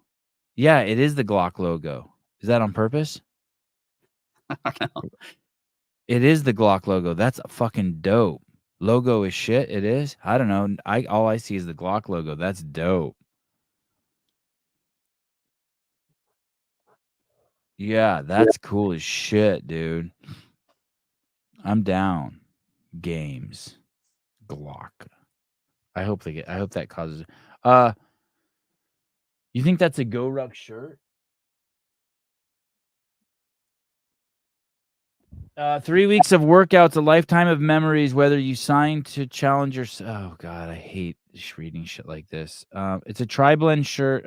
Yeah, it is the Glock logo. Is that on purpose? I don't know. It is the Glock logo. That's fucking dope. Logo is shit. It is. I don't know. All I see is the Glock logo. That's dope. Yeah, that's cool as shit, dude. I'm down. Games. Glock. I hope that causes. You think that's a Go Ruck shirt? 3 weeks of workouts, a lifetime of memories. Whether you sign to challenge yourself. Oh god, I hate reading shit like this. It's a tri-blend shirt.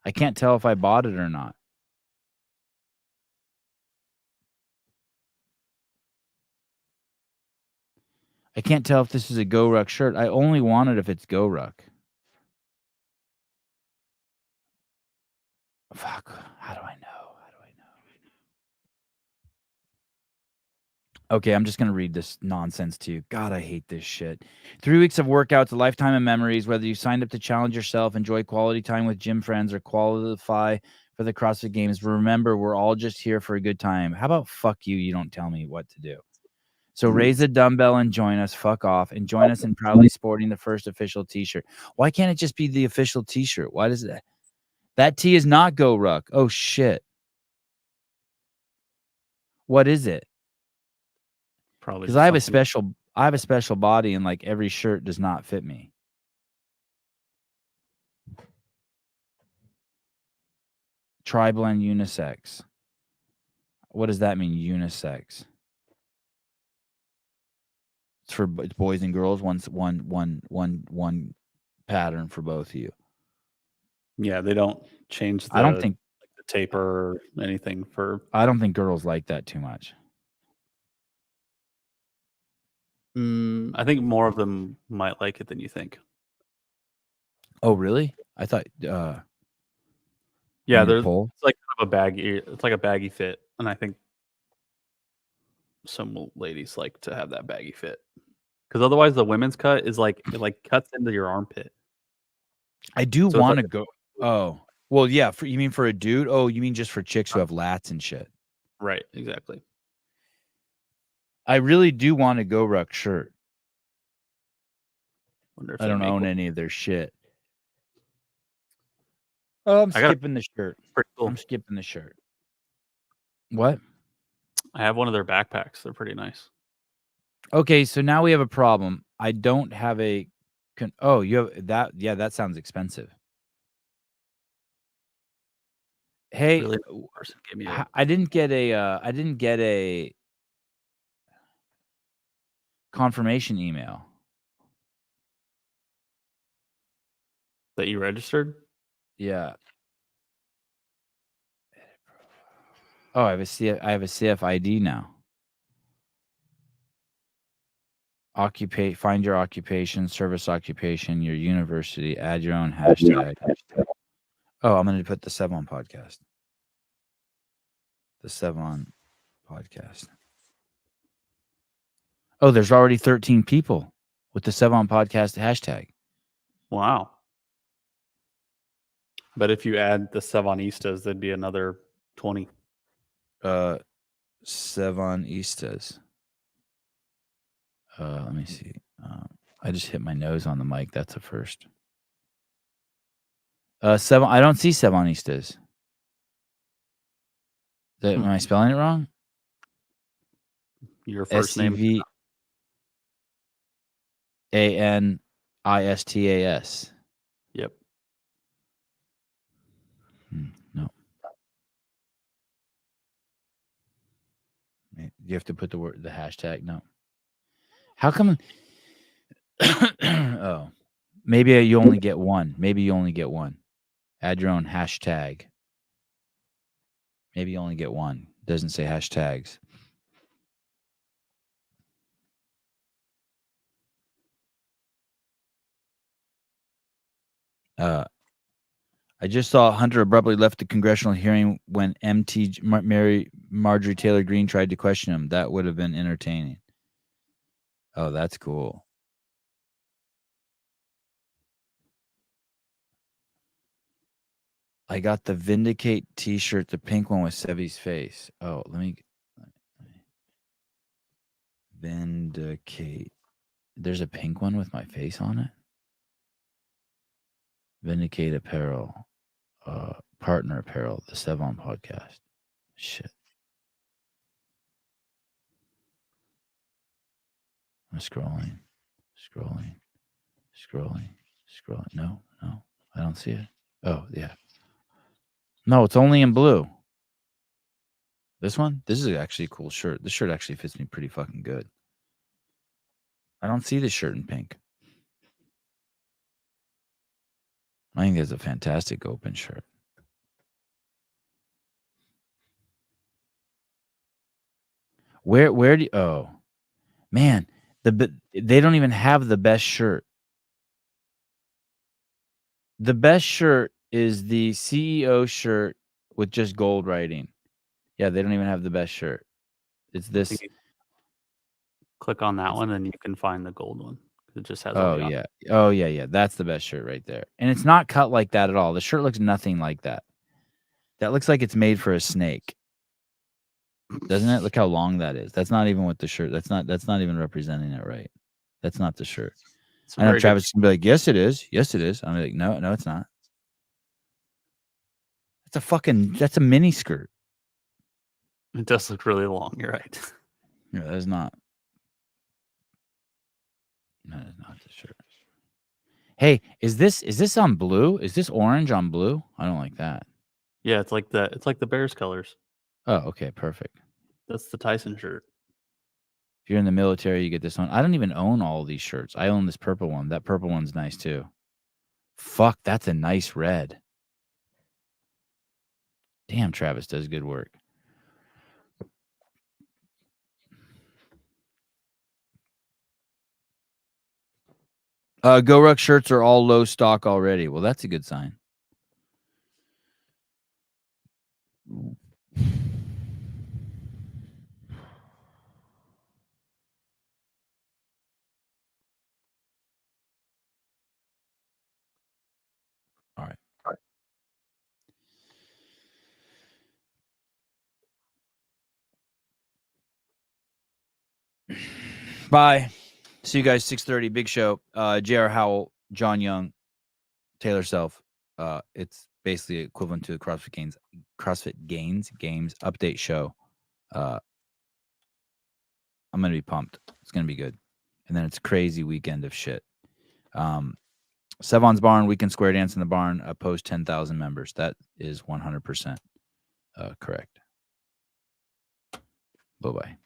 I can't tell if I bought it or not. I can't tell if this is a Go Ruck shirt. I only want it if it's Go Ruck. Fuck. How do I know? Okay, I'm just going to read this nonsense to you. God, I hate this shit. 3 weeks of workouts, a lifetime of memories, whether you signed up to challenge yourself, enjoy quality time with gym friends, or qualify for the CrossFit Games. Remember, we're all just here for a good time. How about fuck you? You don't tell me what to do. So raise a dumbbell and join us. Fuck off. And join us in proudly sporting the first official t-shirt. Why can't it just be the official t-shirt? Why does that? That tee is not Go Ruck. Oh, shit. What is it? Probably Because just I have a something- special body, and like every shirt does not fit me. Tri-blend unisex. What does that mean, unisex? It's for boys and girls. One pattern for both of you. Yeah, they don't change the, I don't think the taper or anything for. I don't think girls like that too much. I think more of them might like it than you think. Oh, really? I thought. Yeah, on your there's poll? it's like kind of a baggy. It's like a baggy fit, and I think some ladies like to have that baggy fit because otherwise the women's cut is like it like cuts into your armpit. I do So it's want to like- go. Oh, well, yeah. You mean for a dude? Oh, you mean just for chicks who have lats and shit? Right, exactly. I really do want a Go Ruck shirt. Wonder if I they don't make own one. any of their shit. Oh, I'm I got- skipping the shirt. Pretty cool. I'm skipping the shirt. What? I have one of their backpacks. They're pretty nice. Okay, so now we have a problem. I don't have a. Oh, you have that? Yeah, that sounds expensive. Hey, Really nice person gave me a I didn't get a. I didn't get a confirmation email. that you registered. Yeah. Oh, I have a CFID now. Find your occupation, service occupation, your university, add your own hashtag. Oh, I'm going to put the Sevan podcast. The Sevan podcast. Oh, there's already 13 people with the Sevan podcast hashtag. Wow. But if you add the Sevanistas, there'd be another 20. Sevanistas. Let me see. I just hit my nose on the mic. That's a first. I don't see Sevanistas. Am I spelling it wrong? Your first name. SCVANISTAS. Yep. No. You have to put the hashtag. No. How come? Oh, maybe you only get one. Maybe you only get one. Add your own hashtag. Maybe you only get one. Doesn't say hashtags. I just saw Hunter abruptly left the congressional hearing when Marjorie Taylor Greene tried to question him. That would have been entertaining. Oh, that's cool. I got the Vindicate t-shirt, the pink one with Sevi's face. Oh, let me Vindicate. There's a pink one with my face on it. Vindicate apparel. Partner apparel, the Sevan podcast. Shit. I'm scrolling. No, I don't see it. Oh, yeah. No, it's only in blue. This one? This is actually a cool shirt. This shirt actually fits me pretty fucking good. I don't see this shirt in pink. I think it's a fantastic open shirt. Where do you, oh man, They don't even have the best shirt. The best shirt is the CEO shirt with just gold writing. Yeah, they don't even have the best shirt. It's I this. think you click on that one and you can find the gold one. It just has all Oh the yeah. Oh yeah. That's the best shirt right there. And it's not cut like that at all. The shirt looks nothing like that. That looks like it's made for a snake. Doesn't it? Look how long that is. That's not even what the shirt. That's not even representing it right. That's not the shirt. It's a I know very good- Travis can be like, yes, it is. Yes, it is. I'm like, no, it's not. That's a mini skirt. It does look really long. You're right. Yeah, that is not. That is not the shirt. Hey, is this on blue? Is this orange on blue? I don't like that. Yeah, it's like the Bears colors. Oh, okay, perfect. That's the Tyson shirt. If you're in the military, you get this one. I don't even own all these shirts. I own this purple one. That purple one's nice too. Fuck, that's a nice red. Damn, Travis does good work. Go Ruck shirts are all low stock already. Well, that's a good sign. All right. Bye. See you guys 6:30. Big show. J.R. Howell, John Young, Taylor Self. It's basically equivalent to the CrossFit Gains Games update show. I'm gonna be pumped. It's gonna be good. And then it's a crazy weekend of shit. Sevan's Barn, Weekend Square Dance in the Barn, post 10,000 members. That is 100% correct. Bye-bye.